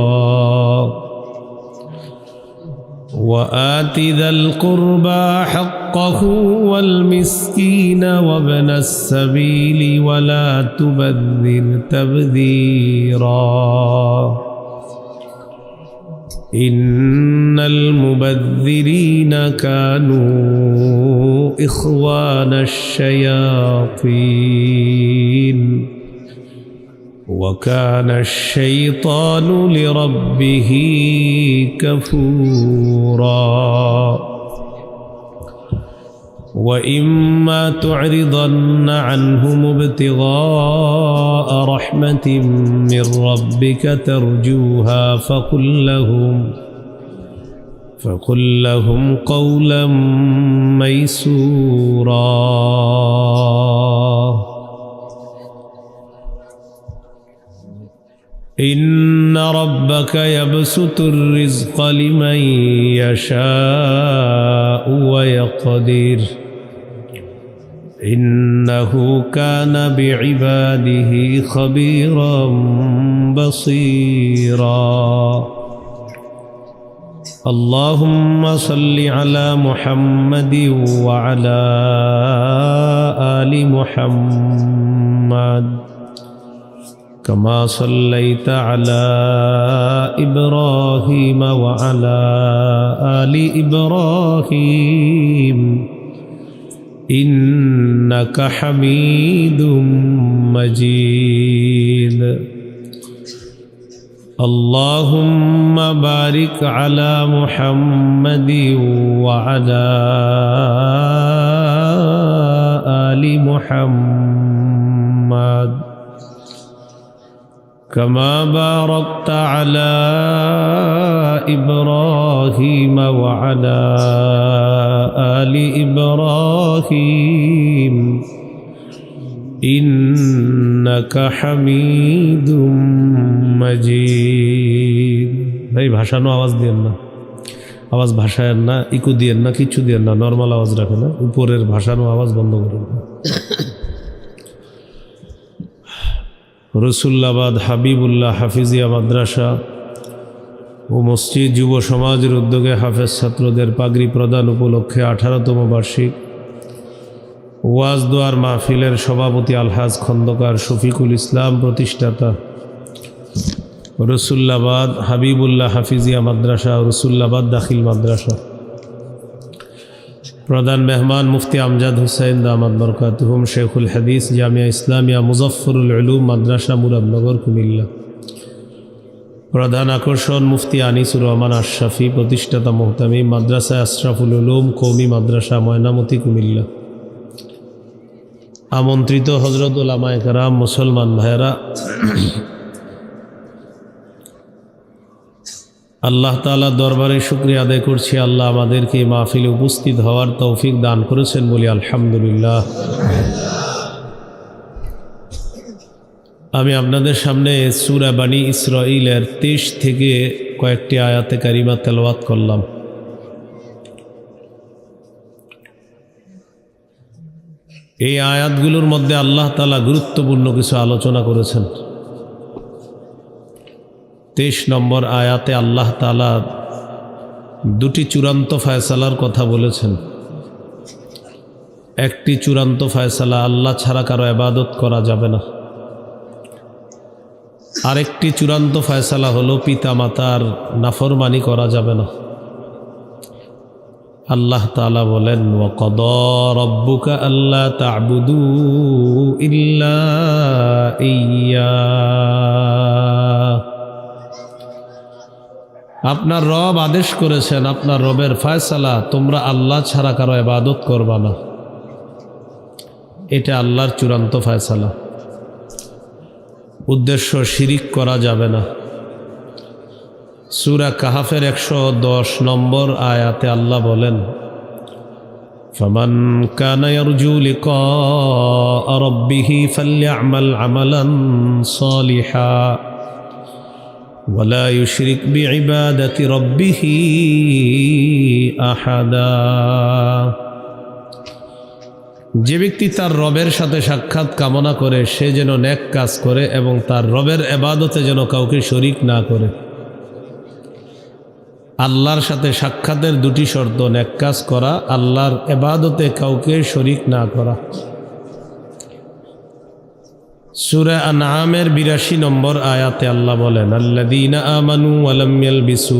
[SPEAKER 1] وآت ذا القربى حقه والمسكين وابن السبيل ولا تبذر تبذيرا. إن المبذرين كانوا إخوان الشياطين وكان الشيطان لربه كفورا وإما تعرضن عنهم ابتغاء رحمة من ربك ترجوها فقل لهم قولا ميسورا إن ربك يبسط الرزق لمن يشاء ويقدر إنه كان بعباده خبيرا بصيرا اللهم صل على محمد وعلى آل محمد كما صليت على إبراهيم وعلى آل إبراهيم إنك حميد مجيد اللهم بارك على محمد وعلى آل محمد كما باركت على إبراهيم وعلى آل إبراهيم إنك حميد مجيد ভাই ভাষানো আওয়াজ দিয়েন না, আওয়াজ ভাষায়েন না, ইকো দিয়েন না, কিচ্ছু দিয়েন না, নর্মাল আওয়াজ রাখেন না, উপরের ভাষানো আওয়াজ বন্ধ করুন। রসুল্লাবাদ হাবিবুল্লাহ হাফিজিয়া মাদ্রাসা ও মসজিদ যুব সমাজের উদ্যোগে হাফেজ ছাত্রদের পাগড়ি প্রদান উপলক্ষে 18তম বার্ষিক ওয়াজ দোয়ার মাহফিলের সভাপতি আলহাজ খন্দকার শফিকুল ইসলাম প্রতিষ্ঠাতা রসুল্লাবাদ হাবিবুল্লাহ হাফিজিয়া মাদ্রাসা ও রসুল্লাবাদ দাখিল মাদ্রাসা প্রধান মেহমান মুফতি আমজাদ হুসাইন দামাত বরকাতুহুম শেখুল হাদিস জামিয়া ইসলামিয়া মুজফফরুল উলুম মাদ্রাসা মুরাদনগর কুমিল্লা প্রধান আকর্ষণ মুফতি আনিসুর রহমান আশরাফি প্রতিষ্ঠাতা মোহতামি মাদ্রাসা আশরাফুল উলুম কওমি মাদ্রাসা ময়নামতি কুমিল্লা আমন্ত্রিত হযরত উলামায়ে কেরাম মুসলমান ভাইয়েরা, আল্লাহ তাআলা দরবারে শুকরিয়া আদায় করছি, আল্লাহ আমাদেরকে মাহফিলে উপস্থিত হওয়ার তৌফিক দান করেছেন বলি আলহামদুলিল্লাহ। আমি আপনাদের সামনে সূরা বনী ইসরাঈলের 23 থেকে কয়েকটি আয়াতে কারিমা তেলাওয়াত করলাম। এই আয়াতগুলোর মধ্যে আল্লাহ তাআলা গুরুত্বপূর্ণ কিছু আলোচনা করেছেন। 23 নম্বর আয়াতে আল্লাহ তাআলা দুটি চূড়ান্ত ফয়সালার কথা বলেছেন। একটি চূড়ান্ত ফয়সালা, আল্লাহ ছাড়া কারো ইবাদত করা যাবে না। আরেকটি চূড়ান্ত ফয়সালা হলো পিতা মাতার নাফরমানি করা যাবে না। আল্লাহ তাআলা বলেন, ওয়া কাদা রাব্বুকা আল্লা তা'বুদু ইল্লা ইয়্যা, আপনার রব আদেশ করেছেন, আপনার রবের ফয়সালা, তোমরা আল্লাহ ছাড়া কারো ইবাদত করবা না। এটা আল্লাহর চূড়ান্ত ফয়সালা। উদ্দেশ্য শিরিক করা যাবে না। সূরা কাহাফের 110 নম্বর আয়াতে আল্লাহ বলেন, ফামান কানা ইয়ারজু লিকা রাব্বিহি ফালইআমাল আমালান সালিহা ওয়ালা ইউশরিক বিইবাদাতি রাব্বিহি আহাদা। যে ব্যক্তি তার রবের সাথে সাক্ষাৎ কামনা করে সে যেন নেক কাজ করে এবং তার রবের ইবাদতে যেন কাউকে শরীক না করে। আল্লাহর সাথে সাক্ষাতের দুটি শর্ত, নেক কাজ করা, আল্লাহর ইবাদতে কাউকে শরীক না করা। সূরা আনআমের 82 নম্বর আয়াতে আল্লাহ বলেন, আল্লাযীনা আমানু ওয়া লাম ইয়ালবিসু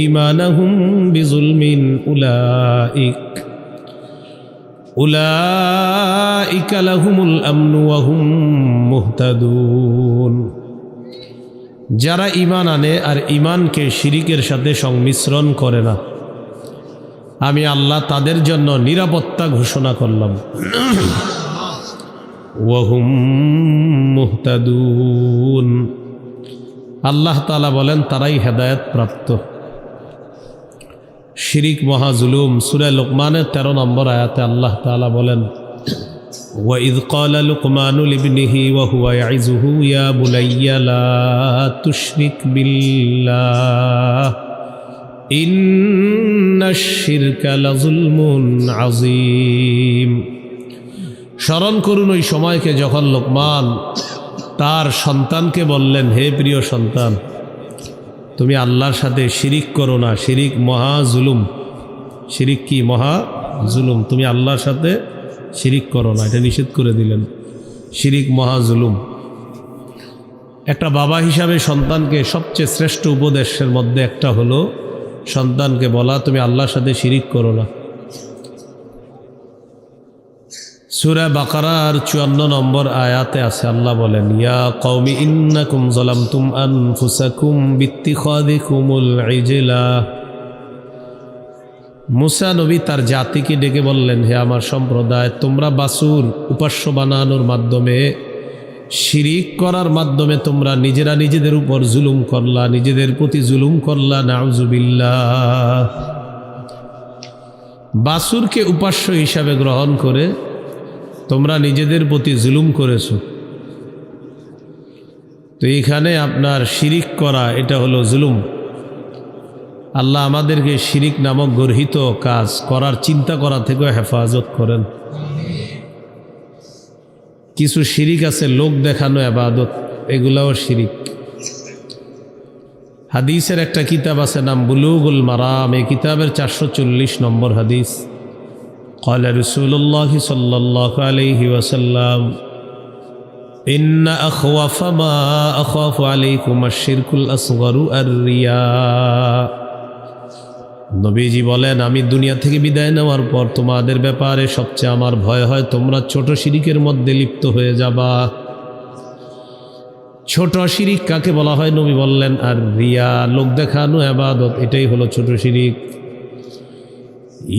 [SPEAKER 1] ঈমানাহুম বিযুলমিন উলাইকা লাহুমুল আমনু ওয়া হুম মুহতাদুন। যারা ঈমান আনে আর ঈমানকে শিরিকের সাথে সংমিশ্রণ করে না, আমি আল্লাহ তাদের জন্য নিরাপত্তা ঘোষণা করলাম। ওয়া হুম মুহতাদুন। আল্লাহ তাআলা বলেন তারাই হেদায়েত প্রাপ্ত। শিরিক মহাজুলুম। সূরা লুকমানের 13 নম্বর আয়াতে আল্লাহ তাআলা বলেন, وَإِذْ قَالَ لُقْمَانُ لِابْنِهِ وَهُوَ يَعِظُهُ يَا بُنَيَّ لَا تُشْرِكْ بِاللَّهِ إِنَّ الشِّرْكَ لَظُلْمٌ عَظِيمٌ। স্মরণ করুন ওই সময়কে যখন লোকমান তার সন্তানকে বললেন, হে প্রিয় সন্তান, তুমি আল্লাহর সাথে শিরিক করো না, শিরিক মহা জুলুম। শিরিক কি? মহা জুলুম। তুমি আল্লাহর সাথে শিরিক করো না, এটা নিষেধ করে দিলেন। শিরিক মহা জুলুম। একটা বাবা হিসাবে সন্তানকে সবচেয়ে শ্রেষ্ঠ উপদেশের মধ্যে একটা হলো সন্তানকে বলা, তুমি আল্লাহর সাথে শিরিক করো না। সূরা বাকারার 54 নম্বর আয়াতে আছে, আল্লাহ বলেন, ইয়া কওমি ইন্নাকুম যালামতুম আনফুসাকুম বিত্তিখাযিকুমুল ইজলা। মুসা নবী তার জাতিকে ডেকে বললেন, হে আমার সম্প্রদায়, তোমরা বাছুর উপাস্য বানানোর মাধ্যমে, শিরিক করার মাধ্যমে তোমরা নিজেরা নিজেদের উপর জুলুম করলা, নিজেদের প্রতি জুলুম করলা। নাউযুবিল্লাহ। বাছুরকে উপাস্য হিসাবে গ্রহণ করে তোমরা নিজেদের প্রতি জুলুম করেছ। তো এখানে আপনার শিরিক করা, এটা হলো জুলুম। আল্লাহ আমাদেরকে শিরিক নামক গর্হিত কাজ করার চিন্তা করা থেকেও হেফাজত করেন। কিছু শিরিক আছে লোক দেখানো ইবাদত, এগুলাও শিরিক। হাদিসের একটা কিতাব আছে নাম বুলুগুল মারাম। এই কিতাবের 440 নম্বর হাদিস। قال رسول الله صلى الله عليه وسلم إن أخوف ما أخاف عليكم الشرك الأصغر الرياء। নবীজি বলেন, আমি দুনিয়া থেকে বিদায় নেওয়ার পর তোমাদের ব্যাপারে সবচেয়ে আমার ভয় হয় তোমরা ছোট শিরিকের মধ্যে লিপ্ত হয়ে যাবা। ছোট শিরিক কাকে বলা হয়? নবী বললেন, আর রিয়া, লোক দেখানো ইবাদত, এটাই হলো ছোট শিরিক।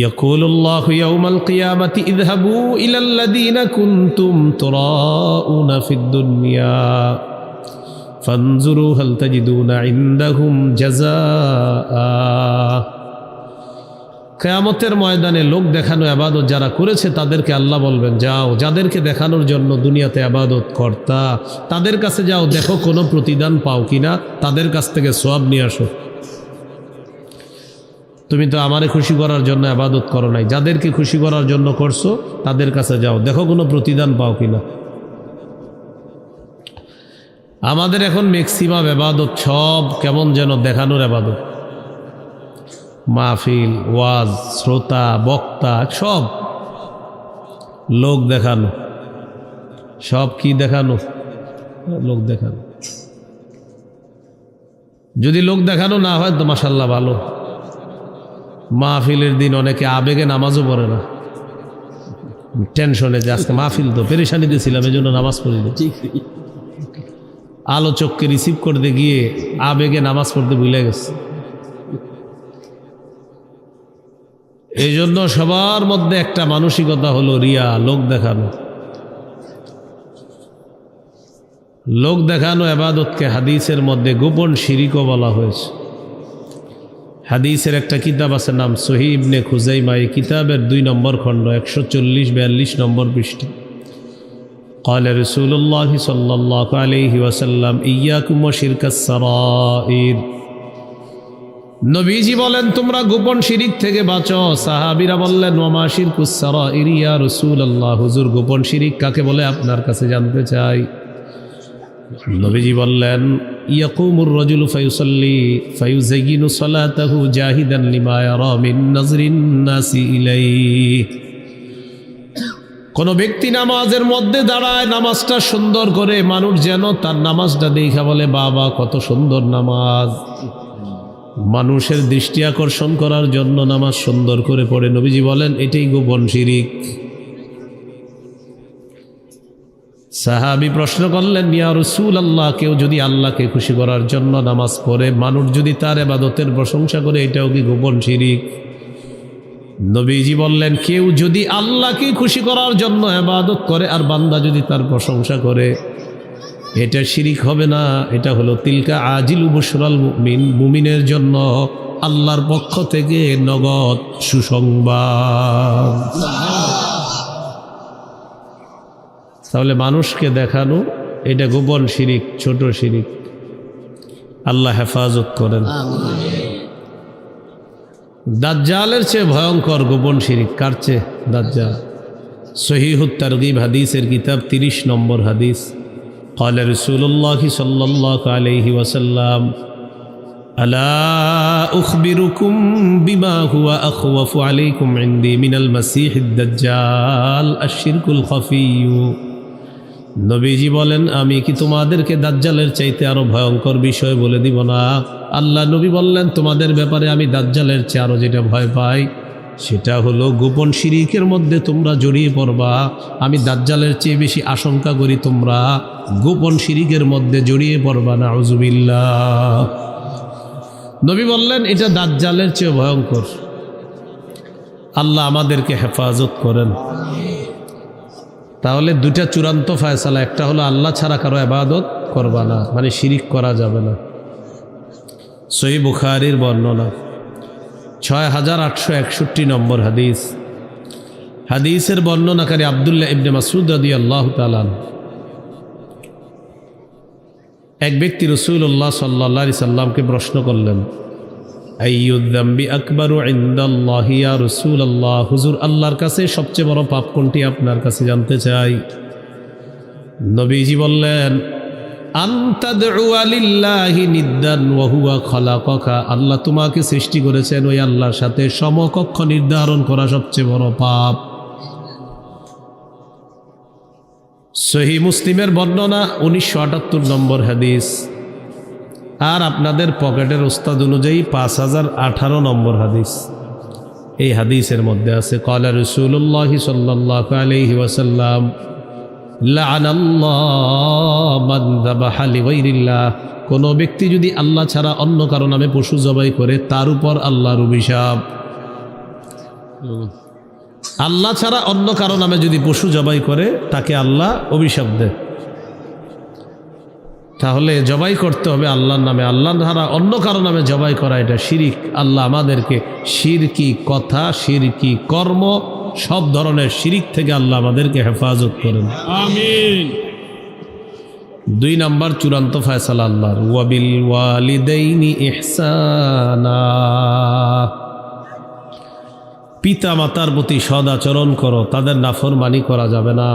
[SPEAKER 1] يقول الله يوم القيامة اذهبوا إلى الذين كنتم تراءون في الدنيا فانظروا هل تجدون عندهم جزاء। কিয়ামতের ময়দানে লোক দেখানো ইবাদত যারা করেছে তাদেরকে আল্লাহ বলবেন, যাও যাদেরকে দেখানোর জন্য দুনিয়াতে ইবাদত করতা তাদের কাছে যাও, দেখো কোনো প্রতিদান পাও কিনা, তাদের কাছ থেকে সওয়াব নিয়ে আসো। তুমি তো আমারে খুশি করার জন্য ইবাদত করো নাই, যাদেরকে খুশি করার জন্য করছো তাদের কাছে যাও, দেখো কোনো প্রতিদান পাও কিনা। আমাদের এখন ম্যাক্সিমাম ইবাদত সব কেমন যেন দেখানোর ইবাদত। মাহফিল, ওয়াজ, শ্রোতা, বক্তা, সব লোক দেখানো। সব কি দেখানো? লোক দেখানো। যদি লোক দেখানো না হয় তো মাশাআল্লাহ ভালো। মাহফিলের দিন অনেকে আবেগে নামাজও পড়ে না, টেনশনে যে আজকে মাহফিল, তো পেরেশানিতে ছিলাম এই জন্য নামাজ পড়ি না। আলোচককে রিসিভ করতে গিয়ে আবেগে নামাজ পড়তে ভুলে গেছে। এই জন্য সবার মধ্যে একটা মানসিকতা হলো রিয়া, লোক দেখানো। লোক দেখানো ইবাদতকে হাদিসের মধ্যে গোপন শিরিকও বলা হয়েছে। হাদিসের একটা কিতাব আছে নাম সহিহ ইবনে খুজাইমা। এই কিতাবের 2 নম্বর খণ্ড 140-42 নম্বর পৃষ্ঠা। قال رسول الله صلى الله عليه وسلم إياكم وشرك السرائر। নবীজি বলেন, তোমরা গোপন শিরিক থেকে বাঁচো। সাহাবীরা বললেন, ওমা শিরকুস সারাইর ইয়া রাসূলুল্লাহ, হুজুর গোপন শিরিক কাকে বলে আপনার কাছে জানতে চাই। নবীজি বললেন, ইয়াকুমুর রাজুলু ফায়ুসাল্লি ফায়ুযায়িনু সালাতাহু জাহিদান লিমা ইয়ারা মিন নাজরিন নাসি ইলাইহি। কোন ব্যক্তি নামাজের মধ্যে দাঁড়ায়, নামাজটা সুন্দর করে, মানুষ যেন তার নামাজটা দেখা বলে, বাবা কত সুন্দর নামাজ। মানুষের দৃষ্টি আকর্ষণ করার জন্য নামাজ সুন্দর করে পড়ে। নবীজি বলেন, এটাই গোপন শিরিক। সাহাবী প্রশ্ন করলেন, ইয়া রাসূলুল্লাহ, কেউ যদি আল্লাহকে খুশি করার জন্য নামাজ পড়ে, মানুষ যদি তার ইবাদতের প্রশংসা করে, এটাও কি গোপন শিরিক? নবীজি বললেন, কেউ যদি আল্লাহকে খুশি করার জন্য ইবাদত করে আর বান্দা যদি তার প্রশংসা করে, এটা শিরিক হবে না। এটা হলো তিলকা আজিলু বুশরাল মুমিন, মুমিনের জন্য আল্লাহর পক্ষ থেকে নগদ সুসংবাদ। তাহলে মানুষকে দেখানো এটা গোপন শিরিক, ছোট শিরিক। আল্লাহ হেফাজত করেন। দাজ্জালের চেয়ে ভয়ঙ্কর গোপন শিরিক কার চেয়ে? দাজ্জাল। সহিহুত তারগিব হাদিসের কিতাব 30 নম্বর হাদিস। قال رسول الله صلى الله عليه وسلم ألا أخبركم بما هو أخوف عليكم عندي من المسيح الدجال الشرك الخفي। নবীজি বলেন, আমি কি তোমাদেরকে দাজ্জালের চাইতে আরো ভয়ঙ্কর বিষয় বলে দিব না? আল্লাহ নবী বললেন, তোমাদের ব্যাপারে আমি দাজ্জালের চেয়ে আরো যেটা ভয় পাই সেটা হলো গোপন শিরিকের মধ্যে তোমরা জড়িয়ে পড়বা। আমি দাজ্জালের চেয়ে বেশি আশঙ্কা করি তোমরা গোপন শিরিকের মধ্যে জড়িয়ে পড়বা। নাউজুবিল্লাহ। নবী বললেন, এটা দাজ্জালের চেয়ে ভয়ঙ্কর। আল্লাহ আমাদেরকে হেফাজত করেন। তাহলে দুটা চূড়ান্ত ফয়সালা, একটা হলো আল্লাহ ছাড়া কারো ইবাদত করবা না, মানে শিরিক করা যাবে না। সহিহ বুখারীর বর্ণনা 6861 নম্বর হাদিস। হাদিসের বর্ণনাকারী আব্দুল্লাহ ইবনে মাসউদ রাদিয়াল্লাহু তাআলা। এক ব্যক্তি রাসূলুল্লাহ সাল্লাল্লাহু আলাইহি সাল্লামকে প্রশ্ন করলেন, আইয়ুয যামবি আকবারু ইনদাল্লাহি ইয়া রাসূলুল্লাহ, হুজুর আল্লাহর কাছে সবচেয়ে বড় পাপ কোনটি আপনার কাছে জানতে চাই। নবীজি বললেন, আনতাদউ লিল্লাহি নিদ্দান ওয়া হুয়া খালাকাকা, আল্লাহ তোমাকে সৃষ্টি করেছেন, ওই আল্লাহর সাথে সমকক্ষ নির্ধারণ করা সবচেয়ে বড় পাপ। সহিহ মুসলিমের বর্ণনা 1978 নম্বর হাদিস। আর আপনাদের পকেটের উস্তাদ অনুযায়ী 5018 নম্বর হাদিস। এই হাদিসের মধ্যে আছে, ক্বালা রাসূলুল্লাহ সাল্লাল্লাহু আলাইহি ওয়াসাল্লাম লাআনাল্লাহু মান যাবাহা লিগাইরিল্লাহ, কোন ব্যক্তি যদি আল্লাহ ছাড়া অন্য কারো নামে পশু জবাই করে, তার উপর আল্লাহর অভিশাপ। আল্লাহ ছাড়া অন্য কারো নামে যদি পশু জবাই করে, তাকে আল্লাহ অভিশাপ দেয়। তাহলে জবাই করতে হবে আল্লাহর নামে। আল্লাহ ছাড়া অন্য কারো নামে জবাই করা এটা শিরিক। আল্লাহ আমাদেরকে শিরকি কথা, শিরকি কর্ম, সব ধরনের শিরিক থেকে আল্লাহ আমাদেরকে হেফাজত করেন, আমিন। 2 নাম্বার চূড়ান্ত ফয়সালা আল্লাহর, ওয়াবিল ওয়ালিদাইনি ইহসানা, পিতা মাতার প্রতি সদাচরণ করো, তাদের নাফরমানি করা যাবে না।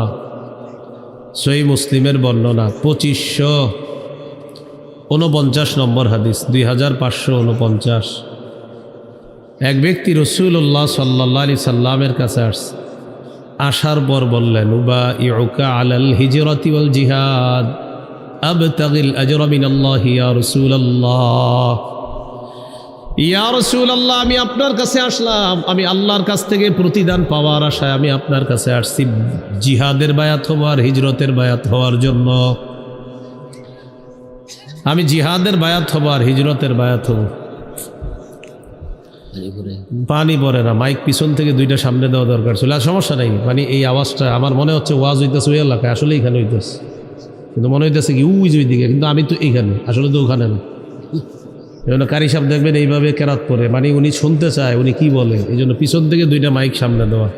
[SPEAKER 1] সহিহ মুসলিমের বর্ণনা 2549 নম্বর হাদিস, 2549। এক ব্যক্তি রাসূলুল্লাহ সাল্লাল্লাহু আলাইহি সাল্লামের কাছে আসছে। আসার পর বললেন, উবাইউকা আলাল হিজরাতি ওয়াল জিহাদ আবতাগিল আজরা মিনাল্লাহি ইয়া রাসূলুল্লাহ। ইয়া রাসূলুল্লাহ, আমি আপনার কাছে আসলাম, আমি আল্লাহর কাছ থেকে প্রতিদান পাওয়ার আশায় আমি আপনার কাছে আসছি জিহাদের বায়াত হওয়ার, হিজরতের বায়াত হওয়ার জন্য। আমি জিহাদের বায়াত হব আর হিজরতের বায়াত হব। পানি পড়ে না, মাইক পিছন থেকে 2টা সামনে দেওয়া দরকার ছিল। আর সমস্যা নাই, মানে এই আওয়াজটা আমার মনে হচ্ছে ওয়াজ হইতেছে ওই এলাকায়, আসলে এখানে হইতেছে, কিন্তু মনে হইতেছে কি ওই দিকে, কিন্তু আমি তো এইখানে, আসলে তো ওখানে না। এই জন্য কারি সাহেব দেখবেন এইভাবে কেরাত পড়ে, মানে উনি শুনতে চায় উনি কি বলে, এই জন্য পিছন থেকে 2টা মাইক সামনে দেওয়া।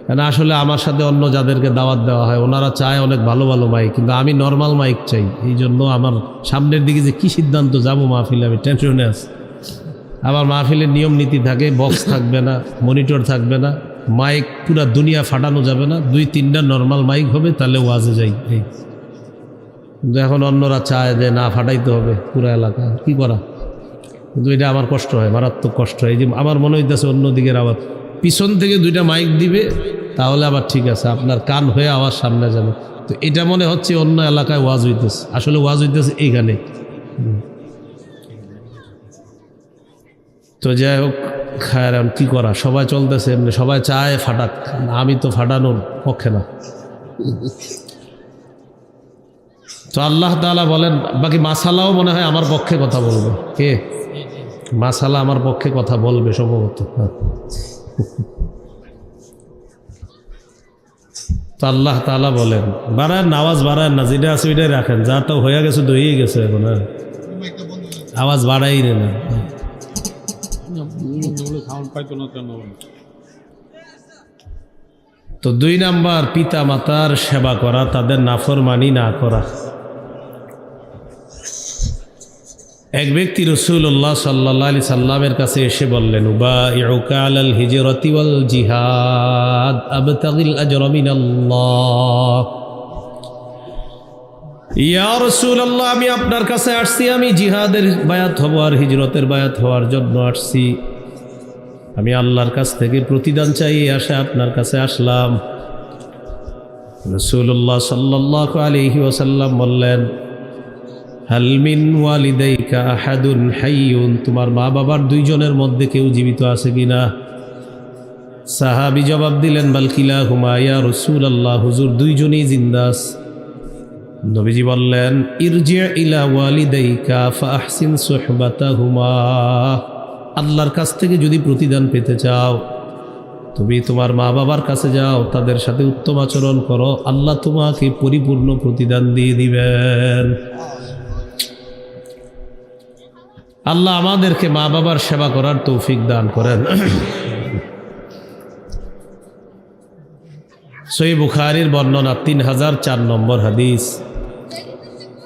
[SPEAKER 1] কেন আসলে আমার সাথে অন্য যাদেরকে দাওয়াত দেওয়া হয় ওনারা চায় অনেক ভালো ভালো মাইক, কিন্তু আমি নর্মাল মাইক চাই। এই জন্য আমার সামনের দিকে যে কি সিদ্ধান্ত যাবো মাহফিলে, আমি টেনশনে আছি। আবার মাহফিলের নিয়ম নীতি থাকে, বক্স থাকবে না, মনিটর থাকবে না, মাইক পুরা দুনিয়া ফাটানো যাবে না, 2-3টা নর্মাল মাইক হবে, তাহলে ওয়াজে যাই। এই কিন্তু এখন অন্যরা চায় যে না, ফাটাইতে হবে পুরা এলাকা, কি করা। কিন্তু এটা আমার কষ্ট হয়, মারাত্মক কষ্ট হয়। এই যে আমার মনে হইতেছে অন্যদিকের আওয়াজ, পিছন থেকে 2টা মাইক দিবে তাহলে আবার ঠিক আছে, আপনার কান হয়ে আওয়াজ সামনে যাবে। তো এটা মনে হচ্ছে অন্য এলাকায় ওয়াজ হইতেছে, আসলে ওয়াজ হইতেছে এইখানে। তো যাই হোক, খায়রাম কি করা, সবাই চলতেছে এমনি, সবাই চায় ফাটাক, আমি তো ফাটানোর পক্ষে না। তো আল্লাহ তাআলা বলেন, বাকি মাসালাও মনে হয় আমার পক্ষে কথা বলবে। কে মাসালা আমার পক্ষে কথা বলবে সম্ভবত। তো আল্লাহ তাআলা বলেন, বাড়ান আওয়াজ বাড়ান না, যেটা আছে ওইটাই রাখেন, যা তো হয়ে গেছে দইয়ে গেছে এখন, আওয়াজ বাড়াই না। তো 2 নাম্বার, পিতা মাতার সেবা করা, তাদের নাফরমানি না করা। এক ব্যক্তি রাসূলুল্লাহ সাল্লাল্লাহু আলাইহি সাল্লামের কাছে এসে বললেন, উবাইউকা আলাল হিজরাতি ওয়াল জিহাদ আবতাগিল আজরা মিনাল্লাহ। ইয়া রাসূলুল্লাহ, আমি আপনার কাছে আসছি, আমি জিহাদের বায়াত হব আর হিজরতের বায়াত হওয়ার জন্য আসছি। আমি আল্লাহর কাছ থেকে প্রতিদান চাই আসে আপনার কাছে আসলাম। রাসূলুল্লাহ সাল্লাল্লাহু আলাইহি ওয়াসাল্লাম বললেন, হাল মিন ওয়ালিদাইকা আহাদুন হাইয়ুন, তোমার মা বাবার 2 জনের মধ্যে কেউ জীবিত আছে কিনা? সাহাবী জবাব দিলেন, বাল কিলাহুমা ইয়া রাসূলুল্লাহ, হুজুর 2 জনই জিন্দা আছে। নবীজি বললেন, ইরজি ইলা ওয়ালিদাইকা ফাহসিন সুহবাতাহুমা, আল্লাহর কাছ থেকে যদি প্রতিদান পেতে চাও, তুমি তোমার মা বাবার কাছে যাও, তাদের সাথে উত্তম আচরণ করো, আল্লাহ তোমাকে পরিপূর্ণ প্রতিদান দিয়ে দিবেন। আল্লাহ আমাদেরকে মা বাবার সেবা করার তৌফিক দান করেন। সহিহ বুখারীর বর্ণনা 3004 নম্বর হাদিস।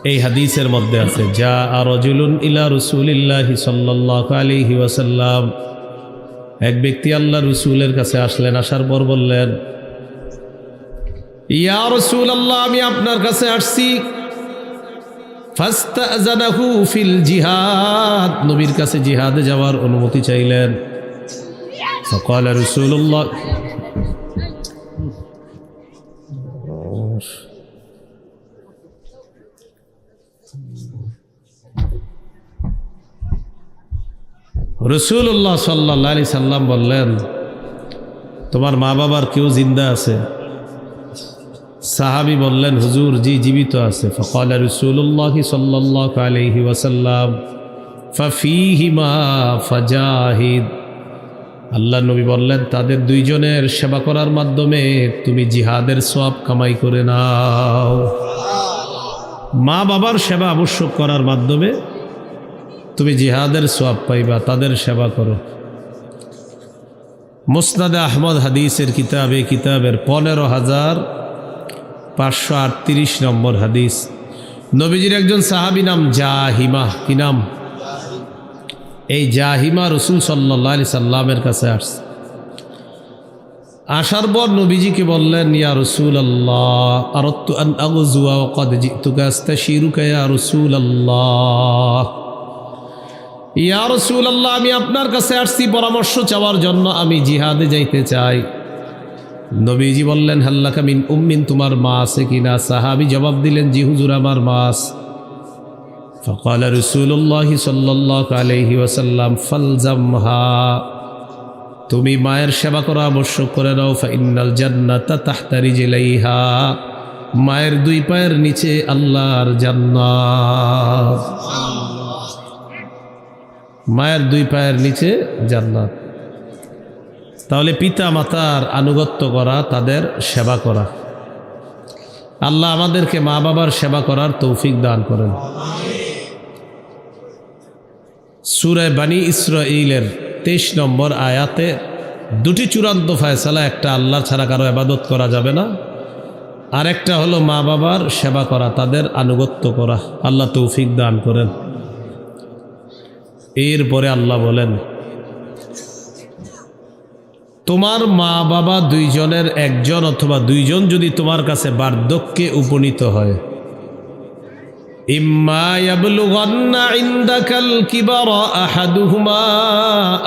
[SPEAKER 1] এই হাদিসের মধ্যে আছে, যা রাজুলুন ইলা রাসূলিল্লাহি সাল্লাল্লাহু আলাইহি ওয়াসাল্লাম, এক ব্যক্তি আল্লাহ রাসূলের কাছে আসলেন, আসার পর বললেন, ইয়া রাসূলুল্লাহ, আমি আপনার কাছে আসছি। ফাস্তাযানাহু ফিল জিহাদ, নবীর কাছে জিহাদে যাওয়ার অনুমতি চাইলেন। ফাকাল রাসূলুল্লাহ, রাসূলুল্লাহ সাল্লাল্লাহু আলাইহি সাল্লাম বললেন, তোমার মা বাবার কেউ জিন্দা আছে? সাহাবী বললেন, হুজুর জি জীবিত আছে। ফাকাল রাসূলুল্লাহ সাল্লাল্লাহু আলাইহি ওয়াসাল্লাম, ফাফীহিমা ফাজাহিদ, আল্লাহ নবী বললেন, তাদের 2 জনের সেবা করার মাধ্যমে তুমি জিহাদের সওয়াব কামাই করে নাও। মা বাবার সেবা আবশ্যক করার মাধ্যমে তুমি জিহাদের সওয়াব পাইবা, তাদের সেবা করো। মুসনাদে আহমদ হাদিসের কিতাবে, কিতাবের 15538 নম্বর হাদিস। নবীজির একজন সাহাবী নাম জাহিমা, কি নাম? এই জাহিমা রাসূল সাল্লাল্লাহু আলাইহি সাল্লামের কাছে আসছে। আসার পর নবীজিকে বললেন, ইয়া রাসূলুল্লাহ, আরাদতু আন আগযুয়া ওয়া ক্বাদ জিতুকা আস্তাশিরুকা ইয়া রাসূলুল্লাহ। ইয়া রাসূলুল্লাহ, আমি আপনার কাছে আসছি পরামর্শ চাওয়ার জন্য, আমি জিহাদে যাইতে চাই। নবীজি বললেন, হাল্লাকা মিন উম্মিন, তোমার মা আছে কিনা? সাহাবী জবাব দিলেন, জি হুজুর, আমার মা আছে। ফাকাল রাসূলুল্লাহ সাল্লাল্লাহু আলাইহি ওয়াসাল্লাম, ফালজামহা, তুমি মায়ের সেবা করা আবশ্যক করে নাও। ফাইন্নাল জান্নাতা তাহতা রিজলাইহা, মায়ের 2 পায়ের নিচে আল্লাহর জান্নাত। মায়ের 2 পায়ের নিচে জান্নাত। তাহলে পিতা মাতার আনুগত্য করা, তাদের সেবা করা। আল্লাহ আমাদেরকে মা বাবার সেবা করার তৌফিক দান করেন। সূরা বনী ইসরাঈলের 23 নম্বর আয়াতে 2টি চূড়ান্ত ফয়সালা, একটা আল্লাহ ছাড়া কারো ইবাদত করা যাবে না, আর একটা হলো মা বাবার সেবা করা, তাদের আনুগত্য করা। আল্লাহ তৌফিক দান করেন। এরপরে আল্লাহ বলেন, তোমার মা বাবা 2 জনের একজন অথবা 2 জন যদি তোমার কাছে বার্ধক্যে উপনীত হয়, ইম্মা ইয়াবলুগান্না ইনদাকাল কিবারা আহাদুহুমা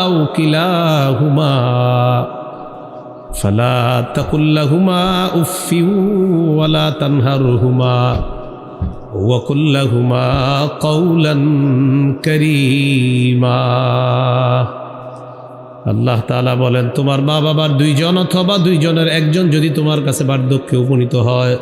[SPEAKER 1] আও কিলাহুমা ফালা তাকুল লাহুমা উফফিউ ওয়ালা তানহারহুমা ওয়া কুল লাহুমা কাওলান কারীমা। আল্লাহ তাআলা বলেন, তোমার মা বাবার 2 জন অথবা 2 জনের একজন যদি তোমার কাছে বার্ধক্যে উপনীত হয়,